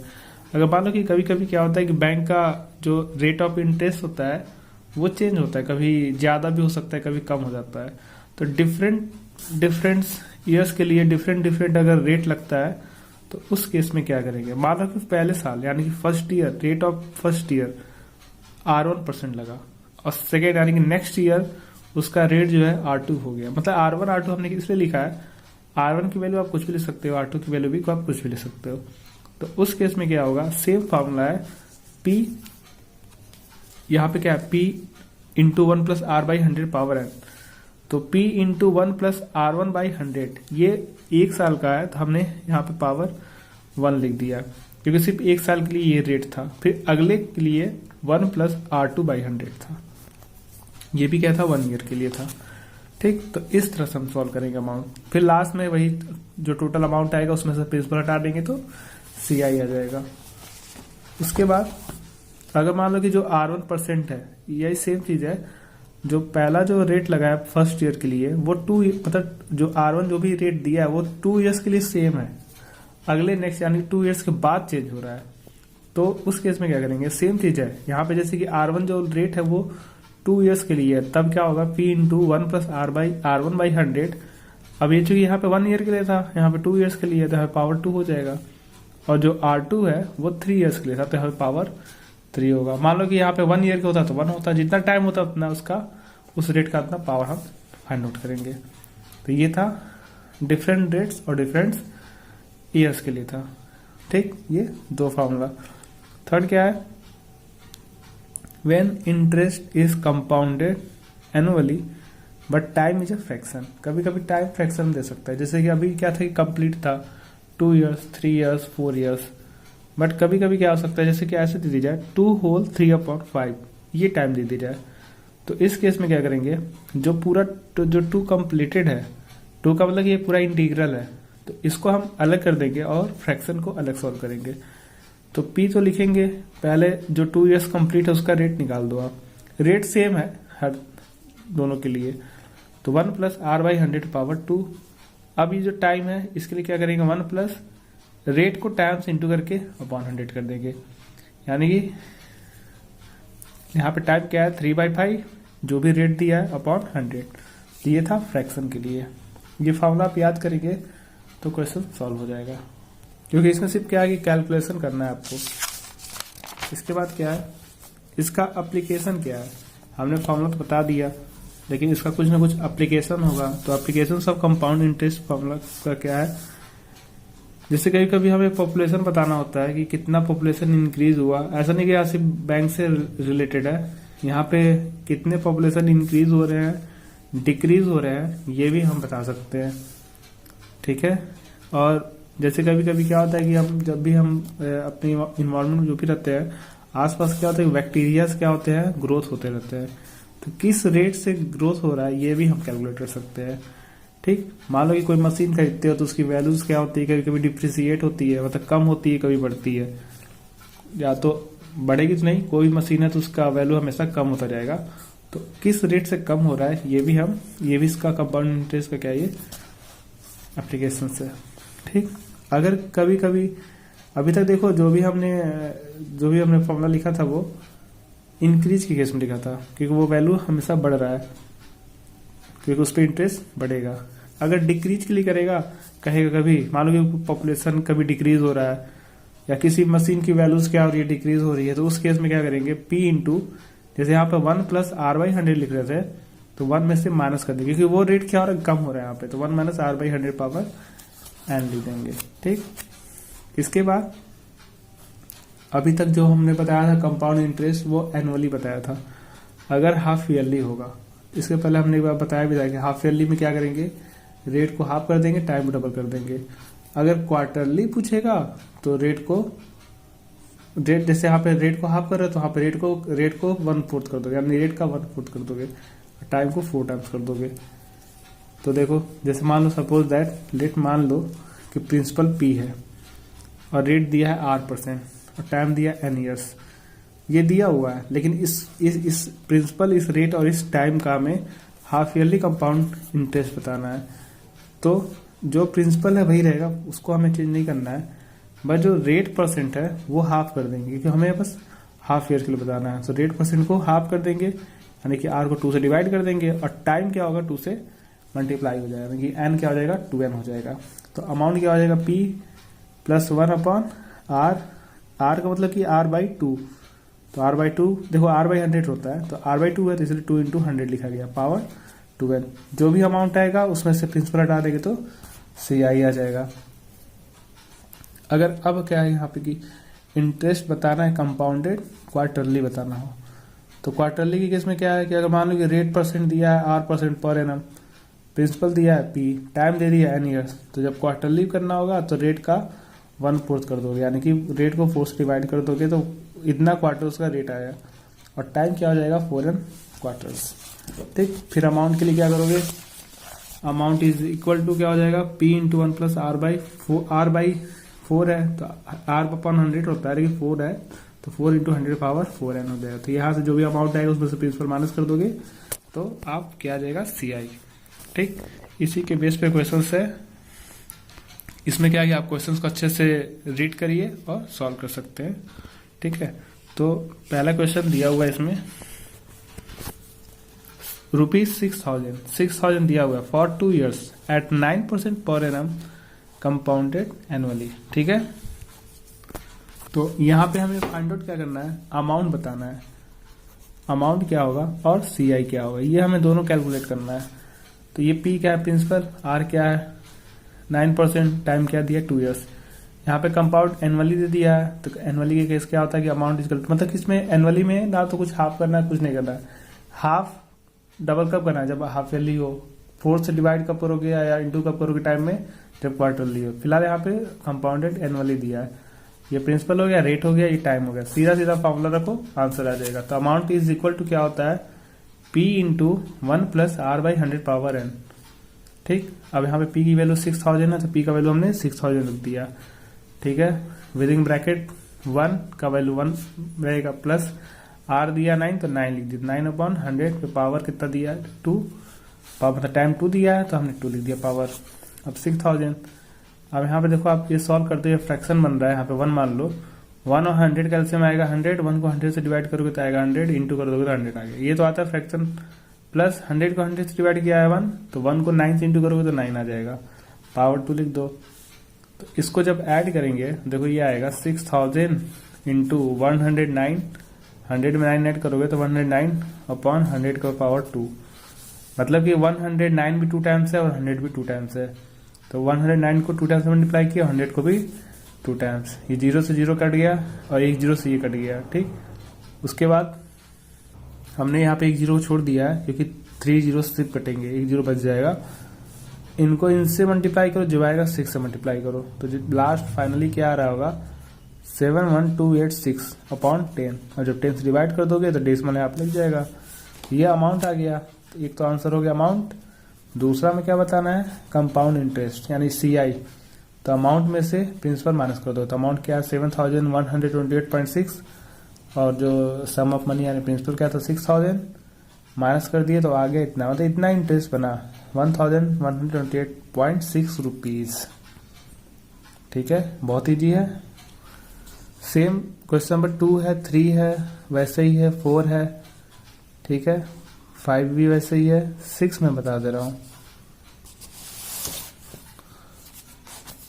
अगर मान लो कि कभी कभी क्या होता है कि बैंक का जो रेट ऑफ इंटरेस्ट होता है वो चेंज होता है, कभी ज़्यादा भी हो सकता है, कभी कम हो जाता है। तो डिफरेंट ईयर्स के लिए डिफरेंट अगर रेट लगता है तो उस केस में क्या करेंगे, मान लो कि पहले साल यानी कि first year rate of first year R1% लगा और सेकेंड यानी कि नेक्स्ट ईयर उसका रेट जो है R2 हो गया। मतलब R1 R2 हमने इसलिए लिखा है, R1 की वैल्यू आप कुछ भी ले सकते हो, R2 की वैल्यू भी आप कुछ भी ले सकते हो। तो उस केस में क्या होगा, सेम फार्मूला है P, यहाँ पे क्या है P into 1 plus R by 100 power n। तो P into 1 plus R1 by 100 ये 1 साल का है, तो हमने यहाँ पे पावर 1 लिख दिया क्योंकि सिर्फ 1 साल के लिए ये रेट था। फिर अगले के लिए 1 प्लस R2 बाई 100 था, ये भी क्या था 1 ईयर के लिए था, ठीक। तो इस तरह से हम सॉल्व करेंगे अमाउंट। फिर लास्ट में वही जो टोटल अमाउंट आएगा उसमें से प्रिंसिपल हटा देंगे तो CI आ जाएगा। उसके बाद अगर मान लो कि जो R1% है, यही सेम चीज है, जो पहला जो रेट लगा है फर्स्ट ईयर के लिए वो 2, मतलब जो R1 जो भी रेट दिया है वो 2 ईयर्स के लिए सेम है। अगले नेक्स्ट यानी 2 ईयर्स के बाद चेंज हो रहा है, तो उस केस में क्या करेंगे, सेम चीज है यहाँ पे, जैसे कि R1 जो रेट है वो 2 ईयर्स के लिए है, तब क्या होगा P into 1 plus R1 by 100। अब ये चूंकि यहाँ पे 1 ईयर के लिए था, यहाँ पे 2 ईयर्स के लिए, तो यहाँ पावर 2 हो जाएगा। और जो R2 है वो 3 ईयर्स के लिए था, तो यहाँ पे पावर 3 होगा। मान लो कि यहाँ पे 1 ईयर का होता तो 1 होता, जितना टाइम होता उतना उसका उस रेट का उतना पावर हम फाइंड आउट करेंगे। तो ये था डिफरेंट रेट्स और डिफरेंट ईयर्स के लिए था। ठीक, ये 2 फॉर्मूला। थर्ड क्या है, when interest is compounded annually but time is a fraction. कभी कभी टाइम फ्रैक्शन दे सकता है, जैसे कि अभी क्या था कि कंप्लीट था 2 ईयर्स, 3 ईयर्स, 4 ईयर्स, बट कभी कभी क्या हो सकता है, जैसे कि ऐसे दे दी जाए 2 होल 3/5, ये टाइम दे दी जाए। तो इस केस में क्या करेंगे, जो पूरा जो 2 कंप्लीटेड है, 2 का मतलब ये पूरा इंटीग्रल है, तो इसको हम अलग कर देंगे और फ्रैक्शन को अलग सॉल्व करेंगे। तो P तो लिखेंगे, पहले जो 2 ईयर्स कंप्लीट है उसका रेट निकाल दो आप, रेट सेम है हर दोनों के लिए, तो 1 प्लस R/100 पावर 2। अब ये जो टाइम है इसके लिए क्या करेंगे, 1 प्लस रेट को टाइम से इंटू करके अपॉन 100 कर देंगे, यानी कि यहाँ पे टाइम क्या है 3/5, जो भी रेट दिया है अपॉन 100। ये था फ्रैक्शन के लिए। ये फॉर्मूला आप याद करेंगे तो क्वेश्चन सॉल्व हो जाएगा, क्योंकि इसमें सिर्फ क्या है कि कैलकुलेशन करना है आपको। इसके बाद क्या है, इसका एप्लीकेशन क्या है, हमने फॉर्मूला तो बता दिया, लेकिन इसका कुछ ना कुछ एप्लीकेशन होगा। तो application of compound interest formula का क्या है, जैसे कभी कभी हमें पॉपुलेशन बताना होता है कि कितना पॉपुलेशन इंक्रीज हुआ। ऐसा नहीं कि यहाँ सिर्फ बैंक से रिलेटेड है, यहाँ पे कितने पॉपुलेशन इंक्रीज हो रहे हैं, डिक्रीज हो रहे हैं, ये भी हम बता सकते हैं। ठीक है, और जैसे कभी कभी क्या होता है कि हम जब भी हम अपने इन्वायरमेंट में जो भी रहते हैं, आसपास क्या होता है, बैक्टीरियाज क्या होते हैं, ग्रोथ होते रहते हैं, तो किस रेट से ग्रोथ हो रहा है ये भी हम कैलकुलेट कर सकते हैं। ठीक, मान लो कि कोई मशीन खरीदते हो तो उसकी वैल्यूज क्या होती है, कभी कभी डिप्रिसिएट होती है, मतलब कम होती है, कभी बढ़ती है, या तो बढ़ेगी तो नहीं, कोई मशीन है तो उसका वैल्यू हमेशा कम होता जाएगा। तो किस रेट से कम हो रहा है ये भी इसका कंपाउंड इंटरेस्ट का क्या है, ये एप्लीकेशन से। ठीक, अगर कभी कभी अभी तक देखो जो भी हमने फॉर्मूला लिखा था वो इंक्रीज के केस में लिखा था, क्योंकि वो वैल्यू हमेशा बढ़ रहा है, क्योंकि उस पर इंटरेस्ट बढ़ेगा। अगर डिक्रीज के लिए करेगा, कहेगा कभी मान लो कि पॉपुलेशन कभी डिक्रीज हो रहा है, या किसी मशीन की वैल्यूज क्या हो रही है, डिक्रीज हो रही है, तो उस केस में क्या करेंगे, P इंटू, जैसे यहाँ पे 1 प्लस R/100 लिख रहे थे, तो 1 में से माइनस कर देंगे, क्योंकि वो रेट क्या हो रहा है, कम हो रहा है यहाँ पे, तो 1 माइनस R/100 पावर n लिख देंगे। ठीक, इसके बाद अभी तक जो हमने बताया था कंपाउंड इंटरेस्ट वो एनुअली बताया था। अगर हाफ ईयरली होगा, इसके पहले हमने एक बार बताया भी था कि हाफ ईयरली में क्या करेंगे, रेट को हाफ कर देंगे, टाइम डबल कर देंगे। अगर क्वार्टरली पूछेगा तो रेट जैसे यहाँ पे रेट को हाफ कर रहे हो तो यहाँ पे रेट को 1/4 कर दोगे, यानी रेट का 1/4 कर दोगे, टाइम को 4 टाइम्स कर दोगे। तो देखो, जैसे मान लो सपोज दैट लेट मान लो कि प्रिंसिपल P है और रेट दिया है R% और टाइम दिया n ईयर्स, ये दिया हुआ है, लेकिन इस प्रिंसिपल, इस रेट और इस टाइम का हमें हाफ ईयरली कंपाउंड इंटरेस्ट बताना है। तो जो प्रिंसिपल है वही रहेगा, उसको हमें चेंज नहीं करना है, बट जो रेट परसेंट है वो हाफ कर देंगे, क्योंकि हमें बस हाफ ईयर के लिए बताना है। तो रेट परसेंट को हाफ कर देंगे, यानी कि R को 2 से डिवाइड कर देंगे, और टाइम क्या होगा 2 से मल्टीप्लाई हो जाएगा, यानी कि n क्या हो जाएगा 2n हो जाएगा। तो अमाउंट क्या हो जाएगा P प्लस 1/R, R का मतलब कि R/2, तो R/2 देखो R/100 होता है, तो R/2 है तो इसलिए 2 इंटू 100 लिखा गया, पावर 2n। जो भी अमाउंट आएगा उसमें से प्रिंसिपल हटा देंगे तो CI आ जाएगा। अगर अब क्या है यहाँ पे कि इंटरेस्ट बताना है कंपाउंडेड, क्वार्टरली बताना हो, तो क्वार्टरली के केस में क्या है कि अगर मान लो कि रेट परसेंट दिया है R% पर एनम, प्रिंसिपल दिया है P, टाइम दे दिया है n ईयर्स, तो जब क्वार्टरली करना होगा तो रेट का 1/4 कर दोगे, यानी कि रेट को 4 से डिवाइड कर दोगे तो इतना क्वार्टर्स का रेट आएगा, और टाइम क्या हो जाएगा 4n क्वार्टर्स। ठीक, फिर अमाउंट के लिए क्या करोगे, अमाउंट इज इक्वल टू क्या हो जाएगा P इंटू 1 प्लस R/4 है, तो R/100 होता है, लेकिन 4 है तो 4 इंटू 100 पावर 4n हो जाएगा। तो यहाँ से जो भी अमाउंट आएगा उसमें से प्रिंसिपल माइनस कर दोगे तो आप क्या आ जाएगा CI। ठीक, इसी के बेस पे क्वेश्चन है इसमें क्या है कि आप क्वेश्चंस को अच्छे से रीड करिए और सॉल्व कर सकते हैं। ठीक है, तो पहला क्वेश्चन दिया हुआ है इसमें ₹6,000 दिया हुआ है फॉर 2 years एट 9% पर एनम कंपाउंडेड एनुअली। ठीक है, तो यहाँ पे हमें फाइंड आउट क्या करना है, अमाउंट बताना है, अमाउंट क्या होगा और CI क्या होगा, ये हमें दोनों कैलकुलेट करना है। तो ये P क्या है प्रिंसिपल, R क्या है 9%, टाइम क्या दिया 2 years। यहाँ पे कंपाउंड एनुअली दे दिया है, तो एनुअली के केस क्या होता है कि अमाउंट इज मतलब कि इसमें एनुअली में ना तो कुछ हाफ करना है कुछ नहीं करना है। हाफ डबल कब करना है, जब हाफ ईयरली हो। 4 से डिवाइड कब करोगे या इंटू कब करोगे टाइम में, जब क्वार्टरली हो। फिलहाल यहाँ पे कंपाउंडेड एनुअली दिया है। ये प्रिंसिपल हो गया, रेट हो गया, ये टाइम हो गया। सीधा सीधा फॉर्मूला रखो, आंसर आ जाएगा। तो अमाउंट इज इक्वल टू क्या होता है, P into 1 plus R/100 power n। ठीक, अब यहाँ पे P की वैल्यू 6,000 है, तो P का वैल्यू हमने 6,000 रख दिया। ठीक है, विदिन ब्रैकेट 1 का वैल्यू 1 रहेगा, प्लस R दिया 9 तो 9 लिख दिया। 9/100 पे पावर कितना दिया है 2, पावर मतलब टाइम 2 दिया है तो हमने 2 लिख दिया पावर। अब 6,000। अब यहाँ पे देखो आप ये सॉल्व करते हुए फ्रैक्शन बन रहा है, यहाँ पे 1 मान लो। 1 और 100 का एलसीएम आएगा 100, 1 को 100 से डिवाइड करोगे तो आएगा 100, इंटू कर दोगे तो 100 आ गया। ये तो आता है फ्रैक्शन। प्लस 100 को 100 से डिवाइड किया है 1, तो 1 को 9 से इंटू करोगे तो 9 आ जाएगा, पावर 2 लिख दो। तो इसको जब ऐड करेंगे देखो ये आएगा 6,000 इंटू 109, 100 में 9 ऐड करोगे तो 109/100 का पावर 2, मतलब कि 109 भी 2 टाइम्स है और 100 भी 2 टाइम्स है। तो 109 को 2 टाइम्स मल्टीप्लाई किया, 100 को भी 2 टाइम्स। ये 0 से 0 कट गया और एक 0 से ये कट गया। ठीक, उसके बाद हमने यहाँ पे एक 0 छोड़ दिया है क्योंकि 3 0 सिर्फ कटेंगे, एक 0 बच जाएगा। इनको इनसे मल्टीप्लाई करो, जो आएगा 6 से मल्टीप्लाई करो, तो लास्ट फाइनली क्या आ रहा होगा 71286/10। और जब 10 से डिवाइड कर दोगे तो डेसिमल आप लग जाएगा। ये अमाउंट आ गया। तो एक तो आंसर हो गया अमाउंट, दूसरा में क्या बताना है, कंपाउंड इंटरेस्ट यानी CI। तो अमाउंट में से प्रिंसिपल माइनस कर दो, तो अमाउंट क्या है 7,128.6, और जो सम ऑफ मनी यानी प्रिंसिपल क्या था 6,000, माइनस कर दिए तो आ गया इतना, मतलब इतना इंटरेस्ट बना 1,128.6 रुपीज। ठीक है, बहुत ईजी है। सेम क्वेश्चन नंबर 2 है, 3 है, वैसे ही है, 4 है। ठीक है, 5 भी वैसे ही है, 6 मैं बता दे रहा हूं।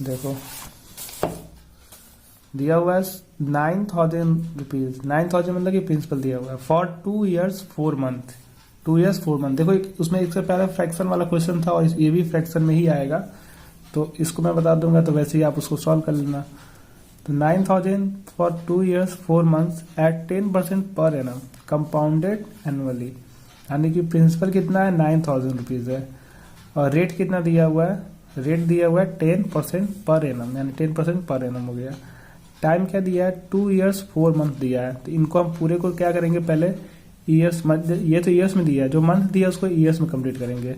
देखो दिया हुआ है 9,000 रुपीज, 9,000 मतलब कि प्रिंसिपल दिया हुआ है for 2 years 4 month, 2 years 4 month। देखो उसमें एक से पहले फ्रैक्शन वाला क्वेश्चन था और ये भी फ्रैक्शन में ही आएगा, तो इसको मैं बता दूंगा, तो वैसे ही आप उसको सॉल्व कर लेना। तो 9,000 फॉर 2 years 4 months एट 10% पर एनम कंपाउंडेड एनुअली, यानी कि प्रिंसिपल कितना है 9,000 रुपीज है, और रेट कितना दिया हुआ है, रेट दिया हुआ है 10% पर एनम, यानी 10% पर एनम हो गया। टाइम क्या दिया है 2 years 4 month दिया है। तो इनको हम पूरे को क्या करेंगे, पहले ईयर्स, ये तो ईयर्स में दिया है, जो मंथ दिया है उसको ईयर्स में कंप्लीट करेंगे।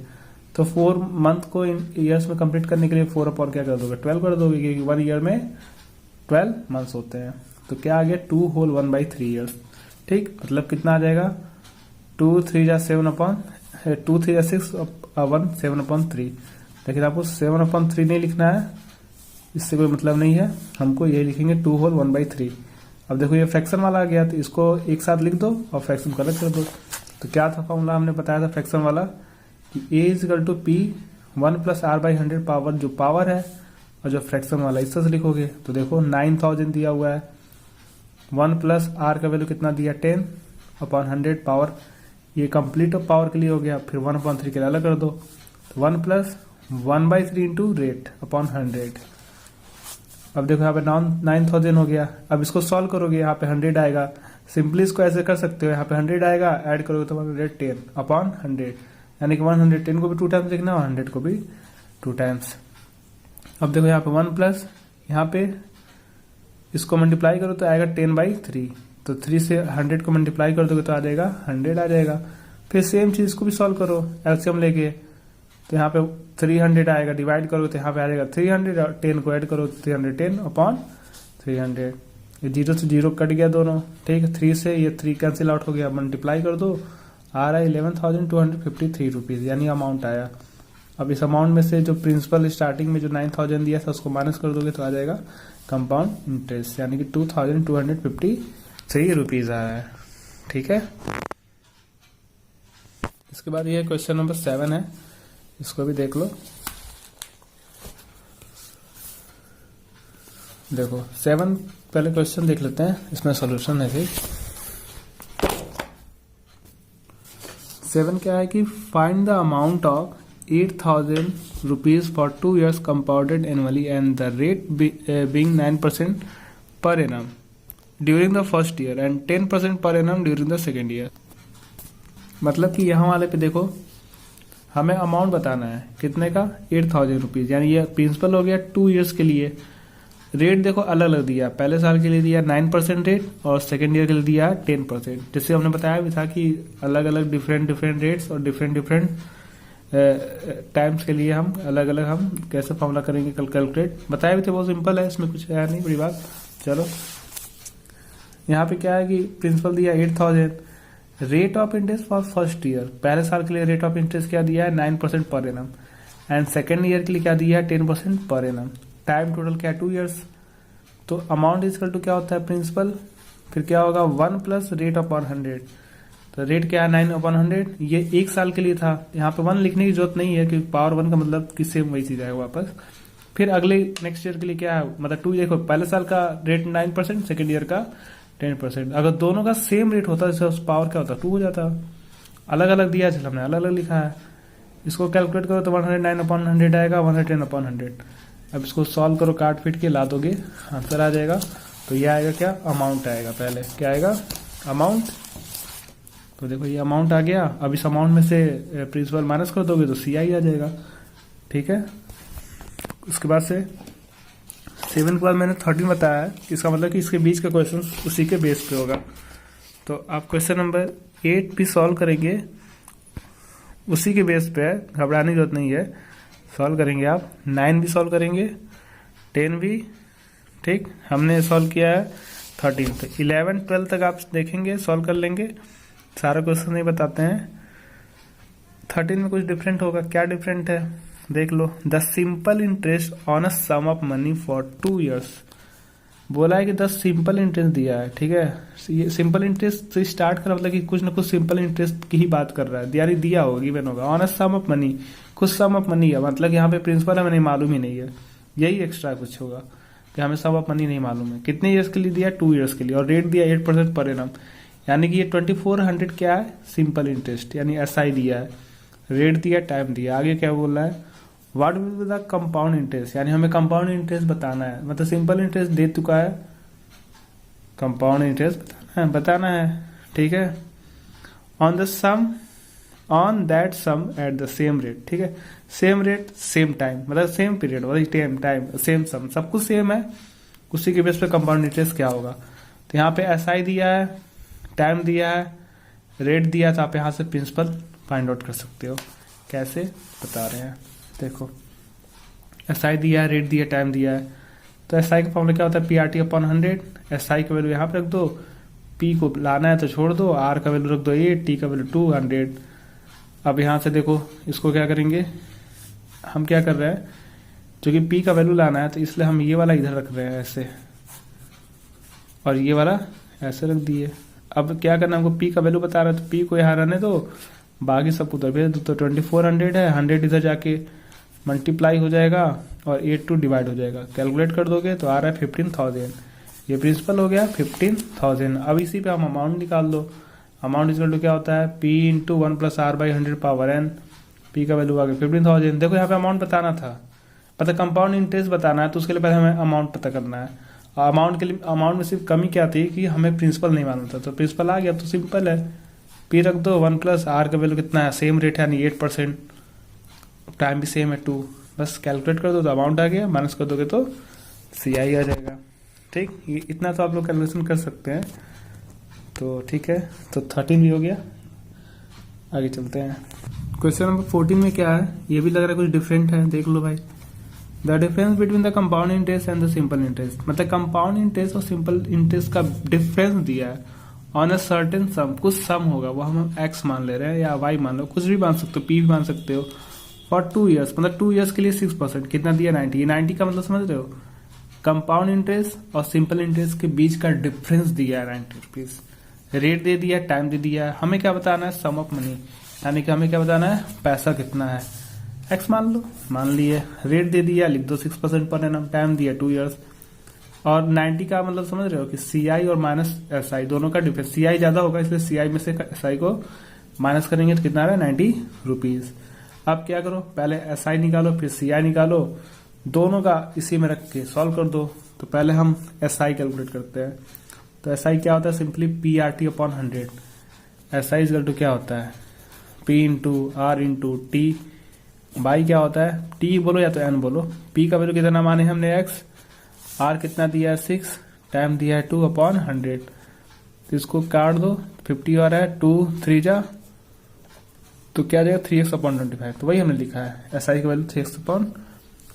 तो 4 मंथ को ईयर्स में कंप्लीट करने के लिए 4 अपॉन क्या कर दोगे 12 कर दोगे, क्योंकि 1 ईयर में 12 मंथ्स होते हैं। तो क्या आ गया 2 whole 1/3 years। ठीक, मतलब कितना आ जाएगा 2 3 जा 7/2 3 जा 6 1 7/3। लेकिन आपको 7/3 नहीं लिखना है, इससे कोई मतलब नहीं है, हमको ये लिखेंगे 2 whole 1/3। अब देखो ये फ्रैक्शन वाला आ गया, तो इसको एक साथ लिख दो और फ्रैक्शन को अलग कर दो। तो क्या था फॉर्मूला हमने बताया था फ्रैक्शन वाला कि A = P 1 plus R/100 power, जो पावर है, और जो फ्रैक्शन वाला इस तरह से लिखोगे। तो देखो 9,000 दिया हुआ है, 1 प्लस R का वैल्यू कितना दिया 10/100 पावर, ये कंप्लीट पावर के लिए हो गया। फिर 1/3 के लिए अलग कर दो, तो 1 प्लस 1/3 इंटू रेट अपॉन 100। अब देखो यहाँ पे 9,000 हो गया। अब इसको सॉल्व करोगे, यहाँ पे 100 आएगा। सिंपली इसको ऐसे कर सकते हो, यहाँ पे 100 आएगा, ऐड करोगे तो 110/100, यानी कि 110 को भी 2 टाइम्स लिखना और 100 को भी 2 टाइम्स। अब देखो यहाँ पे 1 प्लस, यहाँ पे इसको मल्टीप्लाई करो तो आएगा 10/3, तो 3 से 100 को मल्टीप्लाई कर दोगे तो आ जाएगा 100 आ जाएगा। फिर सेम चीज को भी सॉल्व करो एलसीएम लेके, तो यहाँ पे 300 आएगा, डिवाइड करो तो यहाँ पे आ जाएगा 300, और 10 को ऐड करो तो 310/300। ये 0 से 0 कट गया दोनों। ठीक है, 3 से ये 3 कैंसिल आउट हो गया, मल्टीप्लाई कर दो, आ रहा है 11,253 रुपीज, यानी अमाउंट आया। अब इस अमाउंट में से जो प्रिंसिपल स्टार्टिंग में जो 9,000 दिया था उसको माइनस कर दोगे तो आ जाएगा कंपाउंड इंटरेस्ट, यानी कि 2,253 रुपीज आ रहा है। ठीक है, इसके बाद ये क्वेश्चन नंबर 7 है, इसको भी देख लो। देखो 7 पहले क्वेश्चन देख लेते हैं, इसमें सॉल्यूशन है। ठीक, 7 क्या है कि find the amount of 8,000 rupees for 2 years compounded annually and the rate being 9% per annum during the first year and 10% per annum during the second year। मतलब कि यहाँ वाले पे देखो हमें अमाउंट बताना है कितने का, 8,000 रुपीज, यानी ये प्रिंसिपल हो गया 2 years के लिए। रेट देखो अलग अलग दिया, पहले साल के लिए दिया 9% रेट और सेकेंड ईयर के लिए दिया 10%। जैसे हमने बताया भी था कि अलग अलग डिफरेंट रेट्स और डिफरेंट टाइम्स के लिए हम अलग अलग हम कैसे फॉर्मूला करेंगे कैलकुलेट, बताया भी थे, बहुत सिंपल है, इसमें कुछ है नहीं बड़ी बात। चलो यहाँ पे क्या है कि प्रिंसिपल दिया 8,000, rate of interest for first year, पहले साल के लिए रेट ऑफ इंटरेस्ट क्या दिया है 9% पर एनम, एंड सेकेंड ईयर के लिए क्या दिया है 10% पर एनम। टाइम टोटल क्या है 2 years, तो अमाउंट इजकल टू क्या होता है प्रिंसिपल, फिर क्या होगा 1 प्लस रेट ऑफ 100, तो रेट क्या है 9/100, ये 1 साल के लिए था, यहाँ पे 1 लिखने की जरूरत नहीं है क्योंकि पावर 1 का मतलब कि सेम वही चीज आएगा वापस। फिर अगले नेक्स्ट ईयर के लिए क्या है, मतलब 2, देखो पहले साल का रेट 9%, सेकेंड ईयर का 10%, अगर दोनों का सेम रेट होता तो पावर क्या होता 2 हो जाता, अलग अलग दिया चल हमने अलग अलग लिखा है। इसको कैलकुलेट करो तो 109/100 आएगा, 110/100। अब इसको सॉल्व करो, काट पीट के ला दोगे, आंसर आ जाएगा। तो ये आएगा क्या, अमाउंट आएगा, पहले क्या आएगा अमाउंट। तो देखो ये अमाउंट आ गया, अब इस अमाउंट में से प्रिंसिपल माइनस कर दोगे तो CI आ जाएगा। ठीक है, उसके बाद से 7 के बाद मैंने 13 बताया है, इसका मतलब कि इसके बीच का क्वेश्चन उसी के बेस पे होगा। तो आप क्वेश्चन नंबर 8 भी सॉल्व करेंगे, उसी के बेस पे है, घबराने की जरूरत नहीं है, सॉल्व करेंगे आप। 9 भी सॉल्व करेंगे, 10 भी, ठीक, हमने सॉल्व किया है 13, तो 11 12 तक आप देखेंगे, सॉल्व कर लेंगे, सारा क्वेश्चन नहीं बताते हैं। 13 में कुछ डिफरेंट होगा, क्या डिफरेंट है देख लो। The simple interest on a sum of money for 2 years, बोला है कि 10 सिंपल इंटरेस्ट दिया है। ठीक है, ये सिंपल इंटरेस्ट से स्टार्ट कर मतलब कि कुछ ना कुछ सिंपल इंटरेस्ट की ही बात कर रहा है, यानी दिया होगा, गिवन होगा। On a sum of money, कुछ सम ऑफ मनी है, मतलब यहाँ पे प्रिंसिपल हमें नहीं मालूम ही नहीं है, यही एक्स्ट्रा कुछ होगा कि हमें सम ऑफ मनी नहीं मालूम है। कितने ईयर्स के लिए दिया, 2 years के लिए, और रेट दिया 8% पर एनम, यानी कि ये 2400 क्या है सिंपल इंटरेस्ट, यानी SI दिया है, रेट दिया, टाइम दिया। आगे क्या बोल रहा है, what will be the compound interest, यानी हमें कंपाउंड इंटरेस्ट बताना है, मतलब सिंपल इंटरेस्ट दे चुका है, कंपाउंड इंटरेस्ट बताना है। ठीक है, on the sum on that sum at the same rate. ठीक है, सेम रेट सेम टाइम, मतलब सेम पीरियड, मतलब टाइम सेम सम, सब कुछ सेम है, उसी के बेस पे कंपाउंड इंटरेस्ट क्या होगा। तो यहाँ पे SI दिया है, टाइम दिया है, रेट दिया, तो आप यहाँ से प्रिंसिपल फाइंड आउट कर सकते हो। कैसे बता रहे हैं, देखो SI दिया है, रेट दिया, टाइम दिया है, तो SI का फॉर्मूला क्या होता है PRT/100। SI का वैल्यू यहाँ पे रख दो, P को लाना है तो छोड़ दो, R का वैल्यू रख दो 8, T का वैल्यू 200। अब यहाँ से देखो इसको क्या करेंगे, हम क्या कर रहे हैं, जो कि P का वैल्यू लाना है तो इसलिए हम ये वाला इधर रख रहे हैं ऐसे, और ये वाला ऐसे रख दिए। अब क्या करना, हमको P का वैल्यू बता रहा है तो P को यहाँ रहने दो, बाकी सब उधर भेज दो। तो 2400 है, 100 इधर जाके मल्टीप्लाई हो जाएगा और 8 to डिवाइड हो जाएगा, कैलकुलेट कर दोगे तो आ रहा है 15,000। ये प्रिंसिपल हो गया 15,000। अब इसी पे हम अमाउंट निकाल दो, अमाउंट इक्वल टू क्या होता है P × 1 + R/100 power n, P का वैल्यू आ गया 15,000। देखो यहाँ पे अमाउंट बताना था, मतलब कंपाउंड इंटरेस्ट बताना है, तो उसके लिए पहले हमें अमाउंट पता करना है। अमाउंट के लिए, अमाउंट में सिर्फ कमी क्या थी कि हमें प्रिंसिपल नहीं मालूम था, तो प्रिंसिपल आ गया तो सिंपल है, P रख दो, 1 + R का वैल्यू कितना है, सेम रेट है यानी 8%, टाइम भी सेम है 2, बस कैलकुलेट कर दो तो अमाउंट आ गया, माइनस कर दोगे तो CI आ जाएगा। ठीक, ये इतना तो आप लोग कैलकुलेशन कर सकते हैं। तो ठीक है, तो 13 भी हो गया, आगे चलते हैं। क्वेश्चन नंबर 14 में क्या है, ये भी लग रहा है कुछ डिफरेंट है, देख लो भाई। The difference between the compound interest and the simple interest, मतलब कंपाउंड इंटरेस्ट और सिंपल इंटरेस्ट का डिफरेंस दिया है ऑन अ सर्टेन सम, कुछ सम होगा, वो हम X मान ले रहे हैं या Y मान लो, कुछ भी मान सकते हो, P भी मान सकते हो, फॉर 2 ईयर्स, मतलब 2 ईयर्स के लिए 6%, कितना दिया 90। ये 90 का मतलब समझ रहे हो, कंपाउंड इंटरेस्ट और सिंपल इंटरेस्ट के बीच का डिफरेंस दिया है 90 रुपीज। रेट दे दिया, टाइम दे दिया, हमें क्या बताना है, सम ऑफ मनी, यानी कि हमें क्या बताना है, पैसा कितना है, एक्स मान लो, मान लिए, रेट दे दिया, लिख दो 6% पर एनम, टाइम दिया 2 ईयर्स। और 90 का मतलब समझ रहे हो कि CI और माइनस SI दोनों का डिफरेंस, CI ज्यादा होगा इसलिए CI में से SI को माइनस करेंगे तो कितना आ रहा है, 90 रुपीज। अब क्या करो, पहले SI निकालो फिर CI निकालो, दोनों का इसी में रख के सॉल्व कर दो। तो पहले हम SI कैलकुलेट करते हैं। तो SI क्या होता है, simply PRT upon 100। SI is to क्या होता है, P into R into T by क्या होता है, T बोलो या तो N बोलो। P का वैल्यू कितना माने हमने X, R कितना दिया है 6, टाइम दिया है 2 अपॉन 100। तो इसको काट दो, 50 आ रहा है, 2 3 जा तो क्या जाएगा 3x अपॉन 25। तो वही हमने लिखा है, SI की वैल्यू 3x अपॉन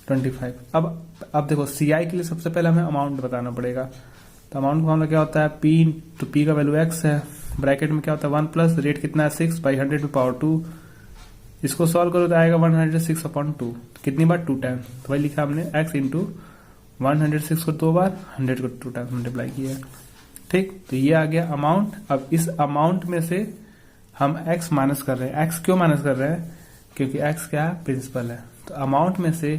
25। अब देखो CI के लिए सबसे पहले हमें अमाउंट बताना पड़ेगा। तो अमाउंट का फॉर्मूला क्या होता है, P, तो P का वैल्यू X है, ब्रैकेट में क्या होता है 1 प्लस रेट कितना है 6 बाई 100 टू पावर 2। इसको सॉल्व करो तो आएगा 106 अपॉन 2, कितनी बार 2 टाइम। तो वही लिखा हमने x इंटू 106 को 2 बार, 100 को 2 टाइम मल्टीप्लाई किया। ठीक, तो ये आ गया अमाउंट। अब इस अमाउंट में से हम x माइनस कर रहे हैं। x क्यों माइनस कर रहे हैं, क्योंकि x क्या है, प्रिंसिपल है। तो अमाउंट में से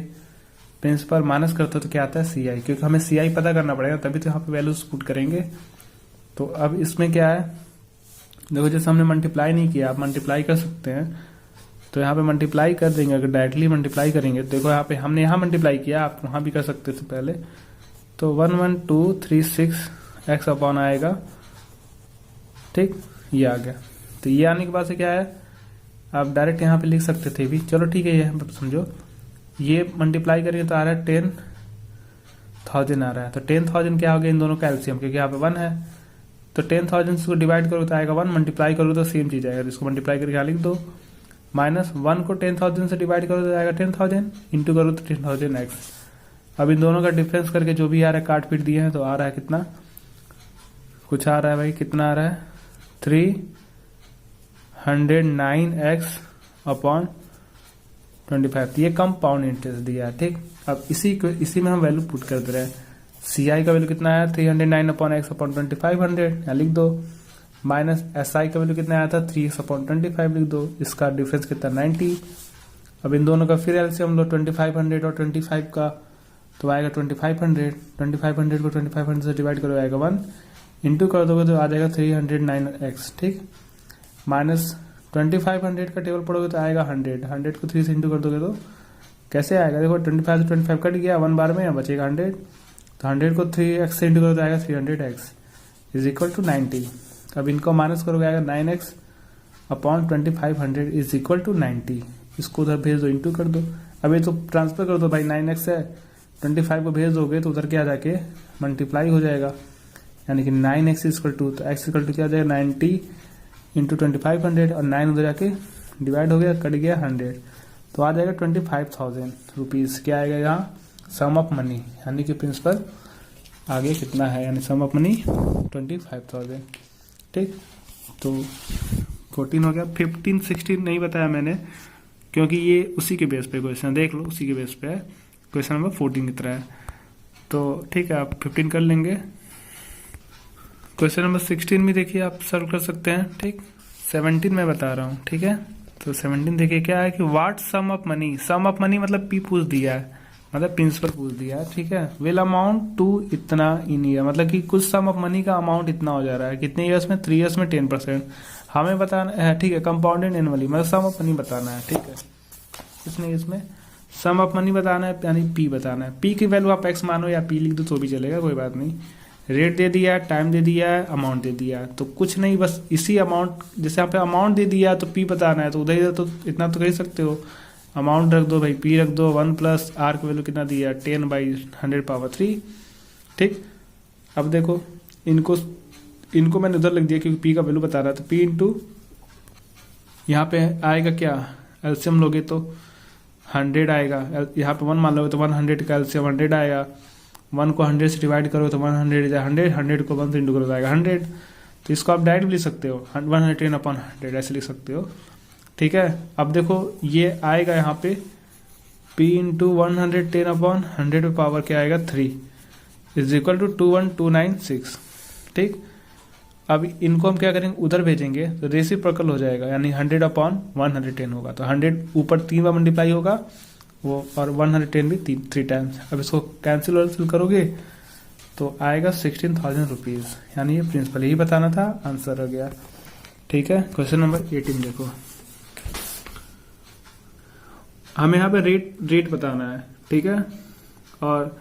प्रिंसिपल माइनस करते हो तो क्या आता है CI, क्योंकि हमें CI पता करना पड़ेगा तभी तो यहाँ पे वैल्यूज पुट करेंगे। तो अब इसमें क्या है, देखो जैसे हमने मल्टीप्लाई नहीं किया, आप मल्टीप्लाई कर सकते हैं। तो यहाँ पे मल्टीप्लाई कर देंगे, अगर डायरेक्टली मल्टीप्लाई करेंगे, देखो यहाँ पे हमने यहाँ मल्टीप्लाई किया, आप वहां भी कर सकते थे पहले। तो 11236 x अपॉन आएगा, ठीक, ये आ गया। तो ये आने के बाद से क्या है, आप डायरेक्ट यहाँ पे लिख सकते थे भी, चलो ठीक है, ये समझो। ये मल्टीप्लाई करेंगे तो आ रहा है 10,000 आ रहा है। तो 10,000 क्या हो गया, इन दोनों का एलसीएम, क्योंकि यहाँ पे 1 है। तो 10,000 को डिवाइड करो तो आएगा 1, मल्टीप्लाई करो तो सेम चीज आएगा। इसको मल्टीप्लाई करके यहाँ लिख दो, माइनस 1 को 10,000 से डिवाइड करो तो आएगा 10,000, इंटू करो तो 10,000x। अब इन दोनों का डिफरेंस करके जो भी आ रहा है काट पीट दिए हैं, तो आ रहा है कितना, कुछ आ रहा है भाई, कितना आ रहा है 309x अपॉन 25। ये कंपाउंड इंटरेस्ट दिया है, ठीक। अब इसी में हम वैल्यू पुट कर दे रहे हैं। CI का वैल्यू कितना है 309 अपॉन x अपॉन 2500, यहाँ लिख दो। माइनस SI का वैल्यू कितना आया था 3x अपॉन 25 लिख दो। इसका डिफरेंस कितना 90। अब इन दोनों का फिर एलसीएम लो, 2500 और 25 का, तो आएगा 2500। 2500 को 2500 से डिवाइड करो आएगा 1, इंटू कर दोगे तो आ जाएगा 309x, ठीक। माइनस 2500 का टेबल पढ़ोगे तो आएगा 100 को 3 से इंटू कर दोगे तो कैसे आएगा, देखो 25 से 25 कट गया, 1 बार में यहाँ बचेगा 100। तो 100 को 3x से इंटू करो तो आएगा 300x इज इक्वल टू 90। अब इनको माइनस करोगे आएगा 9x upon 2500 is equal to 90। इसको उधर भेज दो, इंटू कर दो। अब ये तो ट्रांसफर कर दो भाई, 9x है, 25 को भेज दोगे तो उधर क्या जाके मल्टीप्लाई हो जाएगा, यानी कि 9x इक्वल टू, तो x इक्वल टू क्या आ जाएगा 90 इंटू 2500, और 9 उधर जाके डिवाइड हो गया, कट गया 100, तो आ जाएगा 25,000 रुपीज। क्या आएगा यहाँ, सम ऑफ मनी, यानी कि प्रिंसिपल आगे कितना है, यानी सम ऑफ मनी 25,000, ठीक। तो 14 हो गया। 15 16 नहीं बताया मैंने, क्योंकि ये उसी के बेस पे क्वेश्चन, देख लो उसी के बेस पे है, क्वेश्चन नंबर 14 की तरह है। तो ठीक है, आप 15 कर लेंगे। क्वेश्चन नंबर 16 भी देखिए आप सॉल्व कर सकते हैं, ठीक। 17 मैं बता रहा हूँ, ठीक है। तो 17 देखिए क्या है कि what sum of money, sum of money मतलब P पूछ दिया है, मतलब प्रिंसिपल पूछ दिया है, ठीक है। विल अमाउंट टू इतना इन ईयर, मतलब कि कुछ सम ऑफ मनी का अमाउंट इतना हो जा रहा है, कितने ईयर्स में, 3 ईयर्स में 10%। हमें बताना है, ठीक है, कंपाउंडेड एनुअली, मतलब सम ऑफ मनी बताना है, ठीक है। इसमें सम ऑफ मनी बताना है, यानी P बताना है। P की वैल्यू आप x मानो या P लिख दो तो भी चलेगा, कोई बात नहीं। रेट दे दिया है, टाइम दे दिया है, अमाउंट दे दिया है, तो कुछ नहीं, बस इसी अमाउंट, जैसे यहाँ पे अमाउंट दे दिया है तो P बताना है, तो उधर इधर तो इतना तो कर ही सकते हो, अमाउंट रख दो भाई, P रख दो, 1 प्लस R की वैल्यू कितना दिया है 10/100⁻3, ठीक। अब देखो इनको मैंने उधर लिख दिया क्योंकि P का वैल्यू बता रहा था। P इंटू यहाँ पे आएगा क्या, एलसीएम लोगे तो 100 आएगा, यहाँ पे 1 मान लोगे तो 100 का एलसीएम 100 आएगा। 1 को 100 से डिवाइड करो तो 100 100 को 1 से इंटू करो तो आएगा 100। तो इसको आप डायरेक्ट भी लिख सकते हो, 110/100 ऐसे लिख सकते हो। ठीक है। अब देखो ये आएगा यहाँ पे p इंटू 110 अपॉन 100 पे पावर क्या आएगा 3 इज इक्वल टू 21296। ठीक, अब इनको हम क्या करेंगे उधर भेजेंगे तो रेसिप्रोकल हो जाएगा, यानी 100 अपॉन 110 होगा। तो 100 ऊपर 3 बार मल्टीप्लाई होगा वो, और 110 भी 3 टाइम्स। अब इसको कैंसिल करोगे तो आएगा 16,000 रुपीज, यानी ये प्रिंसिपल, यही बताना था, आंसर हो गया। ठीक है, क्वेश्चन नंबर 18 देखो, हमें यहाँ पे रेट बताना है। ठीक है, और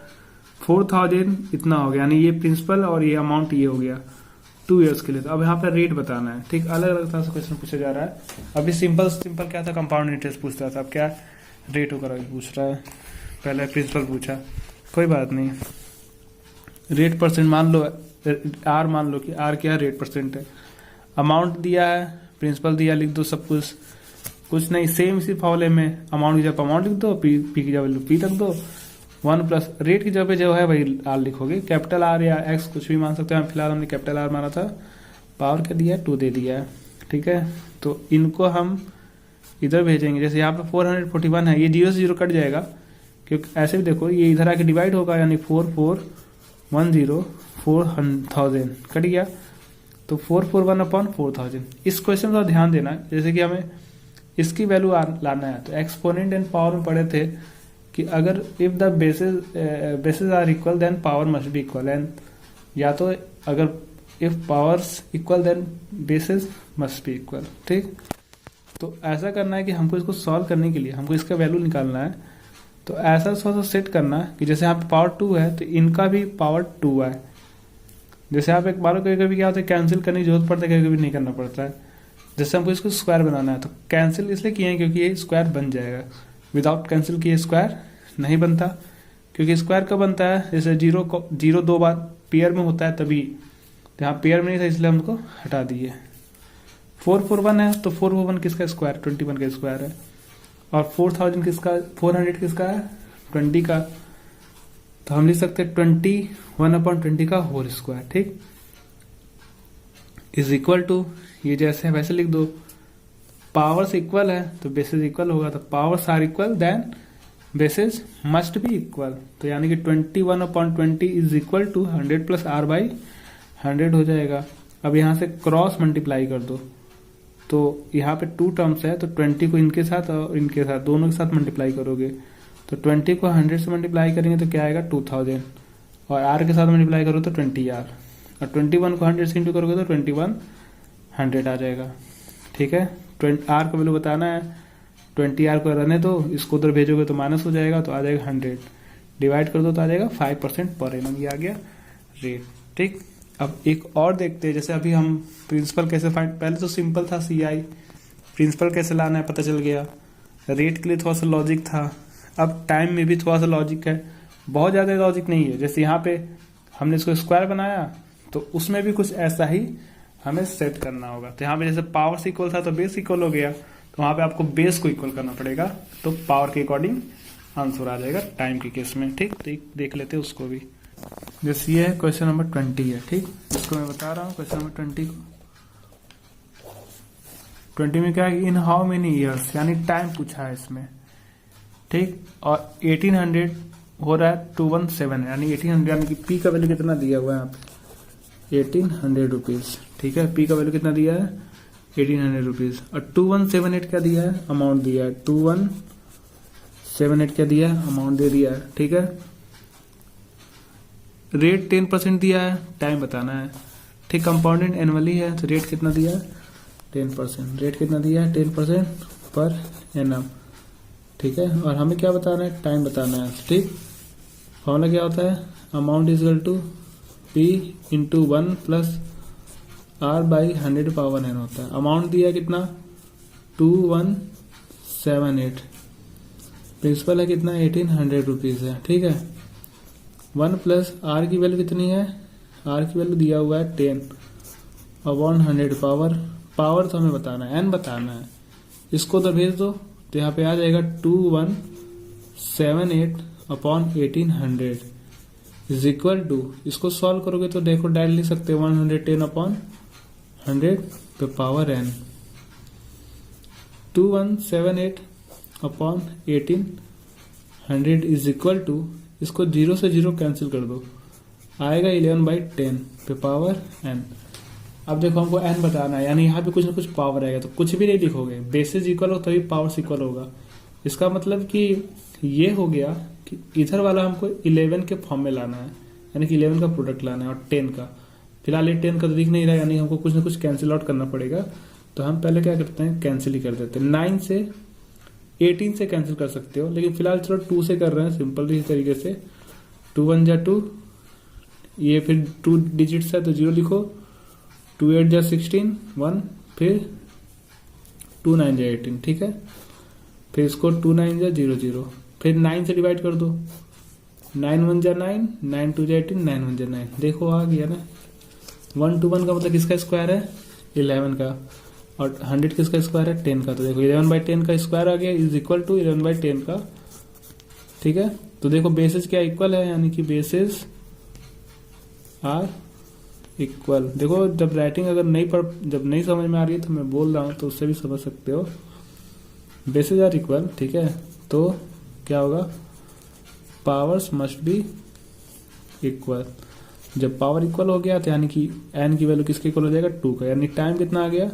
4,000 इतना हो गया, यानी ये प्रिंसिपल और ये अमाउंट ये हो गया 2 इयर्स के लिए। तो अब यहाँ पे रेट बताना है। ठीक, अलग अलग तरह से क्वेश्चन पूछा जा रहा है। अभी सिंपल क्या था, कंपाउंड इंटरेस्ट पूछता था, अब क्या रेट वगैरह पूछ रहा है। पहले प्रिंसिपल पूछा, कोई बात नहीं। रेट परसेंट मान लो, आर मान लो कि आर क्या रेट परसेंट है, अमाउंट दिया है, प्रिंसिपल दिया, लिख दो सब कुछ नहीं, सेम इसी फॉर्मूले में अमाउंट की जगह अमाउंट लिख दो, पी की जगह पी रख दो, 1 प्लस रेट की जगह पे जो है वही आर लिखोगे, कैपिटल आर या एक्स कुछ भी मान सकते हैं। फिलहाल हमने कैपिटल आर माना था, पावर क्या दिया है 2 दे दिया है। ठीक है, तो इनको हम इधर भेजेंगे, जैसे यहाँ पे 441 है, ये 0 से 0 कट जाएगा, क्योंकि ऐसे भी देखो ये इधर आके डिवाइड होगा, यानी 4410 4000 कट गया, तो 441 अपॉन 4000। इस क्वेश्चन का ध्यान देना, जैसे कि हमें इसकी वैल्यू लाना है, तो एक्सपोनेंट एंड पावर में पढ़े थे कि अगर if the basis are equal then power must be equal, and या तो अगर if powers equal then basis must be equal. ठीक, तो ऐसा करना है कि हमको इसको सॉल्व करने के लिए हमको इसका वैल्यू निकालना है। तो ऐसा थोड़ा सा सेट करना कि जैसे यहाँ पे पावर 2 है तो इनका भी पावर 2 है। जैसे आप एक बार कभी कभी क्या होता है कैंसिल करने की जरूरत पड़ता है, कभी कभी नहीं करना पड़ता है। जैसे हमको इसको स्क्वायर बनाना है तो कैंसिल इसलिए किए हैं क्योंकि ये स्क्वायर बन जाएगा, विदाउट कैंसिल किए स्क्वायर नहीं बनता। क्योंकि स्क्वायर कब बनता है, जैसे 0 2 बार पेयर में होता है तभी, यहाँ पेयर में नहीं था इसलिए हमको हटा दिए। 441 है तो 441 किसका स्क्वायर 21 का स्क्वायर है, और 4000 किसका 400 किसका है 20 का, तो हम लिख सकते हैं 21/20 का होल स्क्वायर। ठीक, इज इक्वल टू, ये जैसे है वैसे लिख दो, पावर्स इक्वल है तो बेसिस इक्वल होगा, तो powers are equal then basis must be equal, तो यानी कि 21/20 is equal to 100 plus R by 100 हो जाएगा। अब यहां से क्रॉस मल्टीप्लाई कर दो, तो यहाँ पे 2 टर्म्स है, तो 20 को इनके साथ और इनके साथ दोनों के साथ मल्टीप्लाई करोगे, तो 20 को 100 से मल्टीप्लाई करेंगे तो क्या आएगा 2000, और आर के साथ मल्टीप्लाई करो तो 20R, और 21 को 100 से इंटू करोगे तो 2100 आ जाएगा। ठीक है, आर का वैल्यू बताना है, 20R को रहने दो, इसको उधर भेजोगे तो माइनस हो जाएगा, तो आ जाएगा 100, डिवाइड कर दो तो आ जाएगा 5% पर एनम, ये आ गया रेट। ठीक, अब एक और देखते हैं, जैसे अभी हम प्रिंसिपल कैसे फाइंड, पहले तो सिंपल था CI, प्रिंसिपल कैसे लाना है पता चल गया, रेट के लिए थोड़ा सा लॉजिक था, अब टाइम में भी थोड़ा सा लॉजिक है, बहुत ज्यादा लॉजिक नहीं है। जैसे यहाँ पे हमने इसको स्क्वायर बनाया तो उसमें भी कुछ ऐसा ही हमें सेट करना होगा। तो यहाँ पे जैसे पावर इक्वल था तो बेस इक्वल हो गया, तो वहां पे आपको बेस को इक्वल करना पड़ेगा, तो पावर के अकॉर्डिंग आंसर आ जाएगा टाइम के केस में। ठीक, तो देख लेते हैं उसको भी। जैसे ये है क्वेश्चन नंबर 20 है। ठीक, इसको मैं बता रहा हूँ क्वेश्चन नंबर 20 को। 20 में क्या है, इन हाउ मेनी ईयर्स, यानी टाइम पूछा है इसमें। ठीक, और 1800 हो रहा है 217, यानी 1800, यानी कि पी का वैल्यू कितना दिया हुआ है यहाँ पे 1800 रुपीज। ठीक है, पी का वैल्यू कितना दिया है 1800 रुपीज, और 2178 क्या दिया है अमाउंट दिया है, 2178 क्या दिया है अमाउंट दे दिया है। ठीक है, रेट 10% दिया है, टाइम बताना है। ठीक, कंपाउंडेड एनुअली है तो रेट कितना दिया है 10%, रेट कितना दिया है 10% पर एनम। ठीक है, और हमें क्या बताना है टाइम बताना है। ठीक, फॉर्मूला क्या होता है, amount is equal to P into 1 plus R by 100 power N होता है। अमाउंट दिया है कितना 2178, प्रिंसिपल है कितना 1800 रुपीज है। ठीक है, 1 प्लस आर की वैल्यू कितनी है, आर की वैल्यू दिया हुआ है 10 अपॉन 100 पावर तो हमें बताना है, एन बताना है, इसको तो भेज दो, तो यहाँ पे आ जाएगा 2178 अपॉन 1800 इज इक्वल टू, इसको सॉल्व करोगे तो देखो डायरेक्ट लिख सकते हैं 110 अपॉन 100 पे power N. 2178 upon 1800 is equal to, इसको 0 से 0 कैंसिल कर दो, आएगा 11/10 पे पावर n। अब देखो हमको n बताना है, यानी यहाँ पे कुछ ना कुछ पावर आएगा, तो कुछ भी नहीं लिखोगे, बेसिस इक्वल हो तभी पावर्स इक्वल होगा। इसका मतलब कि ये हो गया कि इधर वाला हमको 11 के फॉर्म में लाना है, यानी कि 11 का प्रोडक्ट लाना है और 10 का। फिलहाल ये 10 का तो दिख नहीं रहा, यानी हमको कुछ ना कुछ कैंसिल आउट करना पड़ेगा। तो हम पहले क्या करते हैं, कैंसिल ही कर देते हैं। 9 से 18 से कैंसिल कर सकते हो, लेकिन फिलहाल चलो 2 से कर रहे हैं सिंपल इसी तरीके से। 2 1 जा 2, ये फिर 2 डिजिट्स है तो 0 लिखो। 2 8 जा 16 1, फिर 2 9 जा 18, ठीक है। फिर इसको 2 9 जा 0 0, फिर 9 से डिवाइड कर दो। 9 1 जा 9, 9 2 जा 18, 9 1 जा 9, देखो आ गया ना। 1 to 1 का मतलब किसका स्क्वायर है, 11 का, और 100 किसका स्क्वायर है, 10 का। तो देखो 11/10 का स्क्वायर आ गया इज इक्वल टू 11/10 का, ठीक है। तो देखो बेसिस क्या इक्वल है, यानी कि बेसिस आर इक्वल। देखो जब राइटिंग अगर जब नहीं समझ में आ रही है तो मैं बोल रहा हूं, तो उससे भी समझ सकते हो। बेसिस आर इक्वल, ठीक है। तो क्या होगा, पावर्स मस्ट बी इक्वल। जब पावर इक्वल हो गया तो यानी कि n की वैल्यू किसके इक्वल हो जाएगा, 2 का, यानी टाइम कितना आ गया,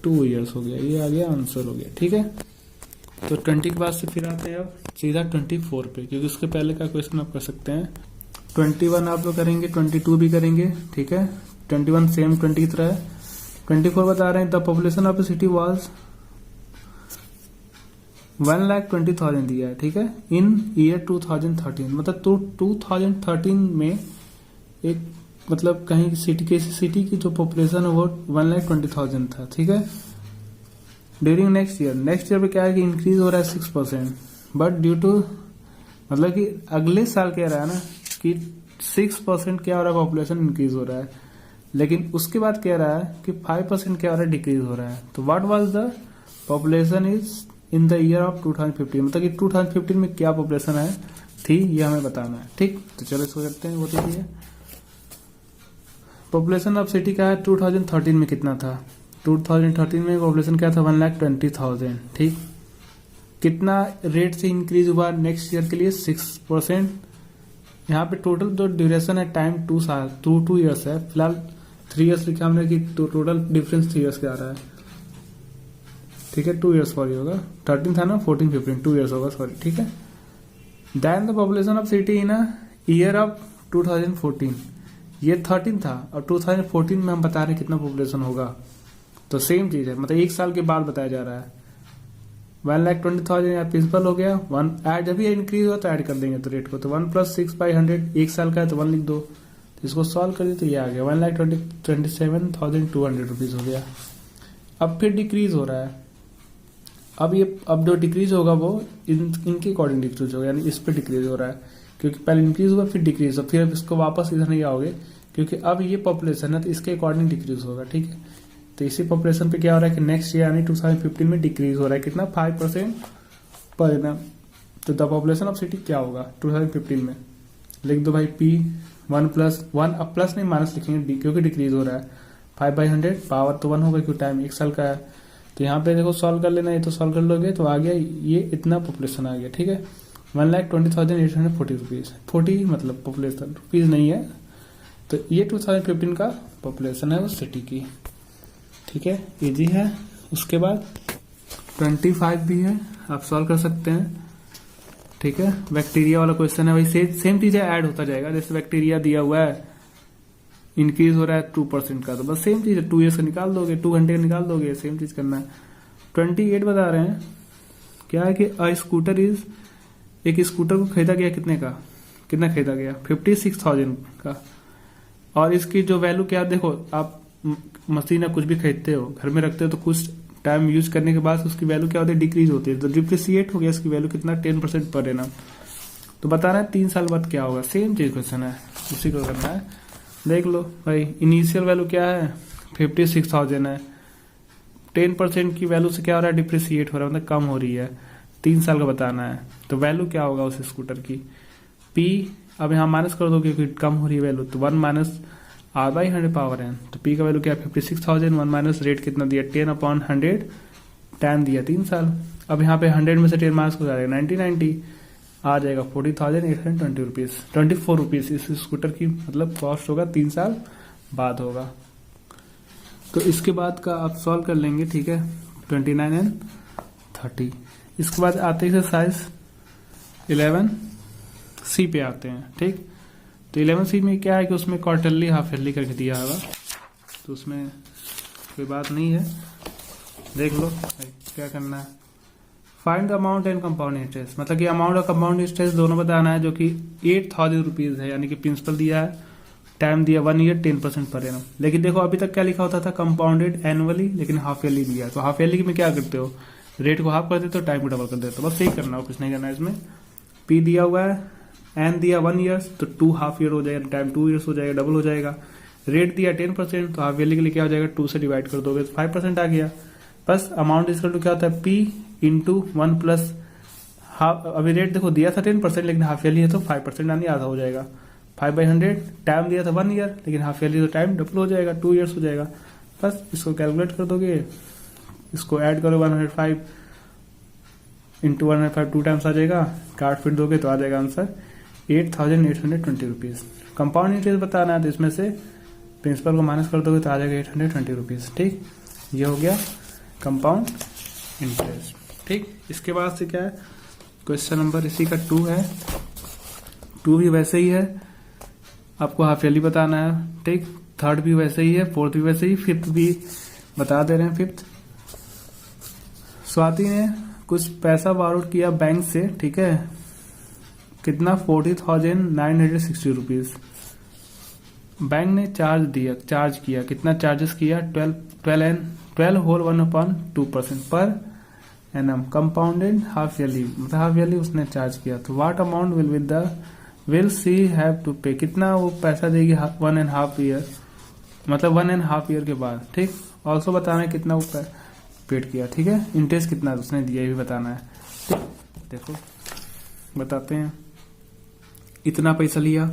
2 ईयर्स हो गया। ये आ गया आंसर हो गया, ठीक है। तो 20 के बाद से फिर आते हैं अब सीधा 24 पे, क्योंकि उसके पहले का क्वेश्चन आप कर सकते हैं। 21 आप लोग करेंगे, 22 भी करेंगे, ठीक है। 21 सेम 20 की तरह है। 24 बता रहे हैं the population of the city was 1,20,000 दिया है, ठीक है, इन ईयर 2013। मतलब 2013 में एक मतलब कहीं सिटी की जो पॉपुलेशन है वो 1,20,000 था, ठीक है। ड्यूरिंग नेक्स्ट ईयर पे क्या है कि इंक्रीज हो रहा है 6%, बट ड्यू टू मतलब कि अगले साल कह रहा है ना कि 6% क्या हो रहा है, पॉपुलेशन इंक्रीज हो रहा है, लेकिन उसके बाद कह रहा है कि 5% क्या हो रहा है, डिक्रीज हो रहा है। तो what was the population is in the year of 2015, मतलब कि 2015 में क्या पॉपुलेशन है थी, ये हमें बताना है, ठीक। तो चलो इसको करते हैं, वो तो ये पॉपुलेशन ऑफ सिटी का है 2013 में कितना था। 2013 में पॉपुलेशन क्या था, 1,20,000, ठीक। कितना रेट से इंक्रीज हुआ नेक्स्ट ईयर के लिए, 6%। यहाँ पे टोटल जो ड्यूरेशन है टाइम 2 ईयर्स है, फिलहाल 3 ईयर्स लिखा हमने कि टोटल डिफरेंस 3 ईयर्स का आ रहा है, ठीक है। 2 ईयर्स सॉरी होगा, 13 था ना, 14 15 2 ईयर्स होगा सॉरी, ठीक है। Then the population of city in year of 2014, ये 13 था और 2014 में हम बता रहे हैं कितना पॉपुलेशन होगा। तो सेम चीज है, मतलब एक साल के बाद बताया जा रहा है। 1,20,000 यहाँ प्रिंसिपल हो गया, 1 ऐड जब भी इंक्रीज हो तो ऐड कर देंगे तो रेट को, तो 1 + 6/100 एक साल का है तो 1 लिख दो। तो इसको सॉल्व करिए तो ये आ गया 1,27,200 रुपीज हो गया। अब फिर डिक्रीज हो रहा है, अब जो डिक्रीज होगा वो इनके अकॉर्डिंग डिक्रीज होगा, यानी इस पे डिक्रीज हो रहा है, क्योंकि पहले इंक्रीज हुआ फिर डिक्रीज, फिर अब इसको वापस इधर नहीं आओगे क्योंकि अब ये पॉपुलेशन है तो इसके अकॉर्डिंग डिक्रीज होगा, ठीक है। तो इसी पॉपुलेशन पे क्या हो रहा है कि नेक्स्ट ईयर यानी 2015 में डिक्रीज हो रहा है, कितना 5% पर एनम। तो द पॉपुलेशन ऑफ सिटी क्या होगा 2015 में, लिख दो भाई P 1 + 1, अब प्लस नहीं माइनस लिखेंगे क्योंकि डिक्रीज हो रहा है। 5/100 पावर तो 1 होगा क्योंकि टाइम एक साल का है। तो यहाँ पे देखो सॉल्व कर लेना, ये तो सॉल्व कर लोगे तो आ गया ये इतना पॉपुलेशन आ गया, ठीक है। 1,20,840 रुपीज, 40 मतलब पॉपुलेशन, रुपीज नहीं है। तो ये 2015 का पॉपुलेशन है उस सिटी की, ठीक है, इजी है। उसके बाद 25 भी है, आप सॉल्व कर सकते हैं, ठीक है। बैक्टीरिया वाला क्वेश्चन है, वही सेम चीज है, ऐड होता जाएगा। जैसे बैक्टीरिया दिया हुआ है, इंक्रीज हो रहा है 2% का, तो बस सेम चीज है, 2 ईयर्स का निकाल दोगे, 2 घंटे का निकाल दोगे, सेम चीज करना है। 28 बता रहे हैं क्या है कि अ स्कूटर इज, एक स्कूटर को खरीदा गया कितने का, कितना खरीदा गया 56,000 का, और इसकी जो वैल्यू क्या, देखो आप मशीन या कुछ भी खरीदते हो, घर में रखते हो, तो कुछ टाइम यूज करने के बाद उसकी वैल्यू क्या होती है, डिक्रीज होती है। तो डिप्रिसिएट हो गया, इसकी वैल्यू कितना 10% पर एनम। तो बता रहा है 3 साल बाद क्या होगा, सेम चीज क्वेश्चन है, उसी को करना है। देख लो भाई, इनिशियल वैल्यू क्या है 56,000 है, 10% की वैल्यू से क्या हो रहा है, डिप्रिसिएट हो रहा है, मतलब कम हो रही है। 3 साल का बताना है, तो वैल्यू क्या होगा उस स्कूटर की, P अब यहाँ माइनस कर दो क्योंकि कम हो रही है वैल्यू, तो 1 - r/100 पावर n, तो p का वैल्यू क्या 56,000, 1 माइनस रेट कितना दिया 10/100, टाइम दिया 3 साल। अब यहाँ पे 100 में से 10 माइनस हो जाएगा 90 आ जाएगा 40,820 रुपीज, 24 रुपीज इस स्कूटर की मतलब कॉस्ट होगा, 3 साल बाद होगा। तो इसके बाद का आप सॉल्व कर लेंगे, ठीक है, 29 एंड 30। इसके बाद आते हैं एक्सरसाइज 11C पे आते हैं, ठीक। तो 11C में क्या है कि उसमें क्वार्टरली हाफ ईयरली करके दिया होगा, तो उसमें कोई बात नहीं है, देख लो क्या करना है। Find the amount and compound interest, मतलब कि अमाउंट और कंपाउंड इंटरेस्ट दोनों बताना है, जो कि 8,000 रुपीज है, यानी कि प्रिंसिपल दिया है, टाइम दिया 1 ईयर 10% पर एनम। लेकिन देखो अभी तक क्या लिखा होता था कंपाउंडेड एनुअली, लेकिन हाफ ईयरली दिया। तो हाफ ईयरली में क्या करते हो, रेट को हाफ कर देते हो, टाइम को डबल कर देते हो, बस यही करना हो, कुछ नहीं करना है इसमें। पी दिया हुआ है, एन दिया 1 ईयर, तो 2 हाफ ईयर हो जाएगा, टाइम 2 ईयर्स हो जाएगा, डबल हो जाएगा। रेट दिया 10%, तो हाफ ईयरली के लिए क्या हो जाएगा 2 से डिवाइड कर दोगे तो 5% आ गया। बस अमाउंट इसका क्या होता है पी इंटू 1 प्लस हाफ। अभी रेट देखो दिया था 10%, लेकिन हाफ ईयरली है तो 5% यानी आधा हो जाएगा। 5/100 टाइम दिया था 1 ईयर, लेकिन हाफ ईयरली तो टाइम डबल हो जाएगा, 2 ईयर्स हो जाएगा। बस इसको कैलकुलेट कर दोगे, इसको ऐड करो 105 इंटू 105 2 टाइम्स आ जाएगा, काट फिट दोगे तो आ जाएगा आंसर 8,820 रुपीज। कंपाउंड इंटरेस्ट बताना है, तो इसमें से प्रिंसिपल को माइनस कर दोगे तो आ जाएगा 820 रुपीज, ठीक। ये हो गया कंपाउंड इंटरेस्ट, ठीक। इसके बाद से क्या है, क्वेश्चन नंबर इसी का 2 है, 2 भी वैसे ही है, आपको हाफ ईयरली बताना है, ठीक। थर्ड भी वैसे ही है, फोर्थ भी वैसे ही, फिफ्थ भी बता दे रहे हैं। फिफ्थ, स्वाति ने कुछ पैसा बारोड किया बैंक से, ठीक है, कितना 40,960 रुपीज। बैंक ने चार्ज किया, कितना चार्जेस किया 12 whole 1/2% per annum, compounded half yearly, मतलब हाफ ईयरली उसने चार्ज किया। तो what amount will she have to pay, कितना वो पैसा देगी 1.5 ईयर, मतलब 1.5 ईयर के बाद, ठीक। ऑल्सो बताना है कितना वो पेड किया, ठीक है। इंटरेस्ट कितना उसने दिया ये भी बताना है, ठीक। देखो बताते हैं, इतना पैसा लिया,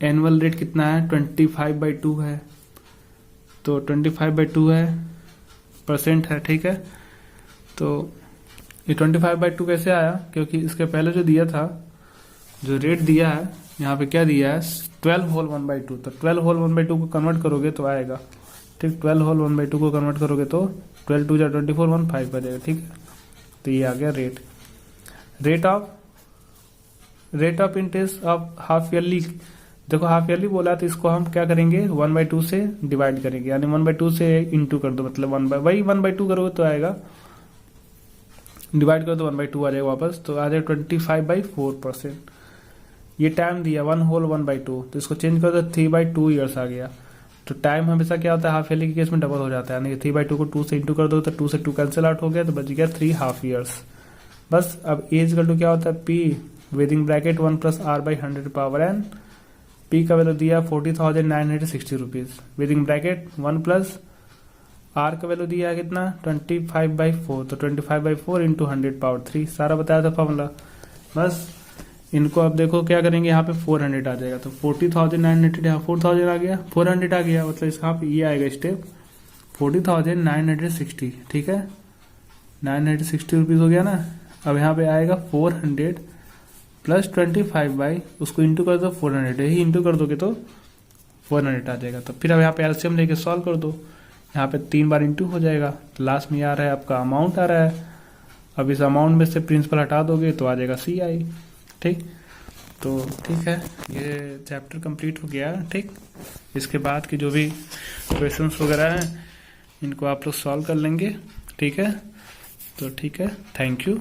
एनुअल रेट कितना है 25/2 है, तो 25/2 है परसेंट है, ठीक है। तो ये 25/2 कैसे आया, क्योंकि इसके पहले जो दिया था, जो रेट दिया है यहाँ पे क्या दिया है 12 होल 1/2, तो 12 होल 1/2 को कन्वर्ट करोगे तो आएगा, ठीक। 12 होल 1/2 को कन्वर्ट करोगे तो 12 2 24 15 आ जाएगा, ठीक है। तो ये आ गया rate of interest of half yearly. देखो हाफ ईयरली बोला तो इसको हम क्या करेंगे 1/2 से डिवाइड करेंगे, यानी 1/2 से इंटू कर दो, मतलब 1/2 करोगे तो आएगा, डिवाइड कर दो 1/2 आ जाएगा वापस, तो आ जाएगा 25/4%। ये टाइम दिया 1 होल 1/2, तो इसको चेंज कर दो 3/2 ईयर्स आ गया। तो टाइम हमेशा क्या होता है हाफ ईयरली के केस में डबल हो जाता है, यानी 3/2 को 2 से इंटू कर दो तो 2 से 2 कैंसिल आउट हो गया, तो बच गया 3 हाफ ईयर्स। बस अब एज का क्या होता है P within bracket 1 plus r/100 power n, P का वैल्यू दिया 40,960 rupees, within bracket 1 plus R का वैल्यू दिया है कितना 25/4, तो 25/4 इंटू 100 पावर 3, सारा बताया था फॉर्मूला। बस इनको अब देखो क्या करेंगे, यहाँ पे 400 आ जाएगा, तो 40,900 यहाँ 4,000 आ गया, 400 आ गया, मतलब इसका ये आएगा स्टेप 40,960, ठीक है, 960 रुपीज हो गया ना। अब यहाँ पे आएगा 400 प्लस 25 उसको इंटू कर दो 400, यही इंटू कर दोगे तो 400 आ जाएगा। तो फिर अब यहाँ पे एलसीएम लेके सॉल्व कर दो, यहाँ पे 3 बार इंटू हो जाएगा, तो लास्ट में आ रहा है आपका अमाउंट आ रहा है। अब इस अमाउंट में से प्रिंसिपल हटा दोगे तो आ जाएगा CI, ठीक। तो ठीक है, ये चैप्टर कंप्लीट हो गया, ठीक। इसके बाद की जो भी क्वेश्चंस वगैरह हैं इनको आप लोग सॉल्व कर लेंगे, ठीक है। तो ठीक है, थैंक यू।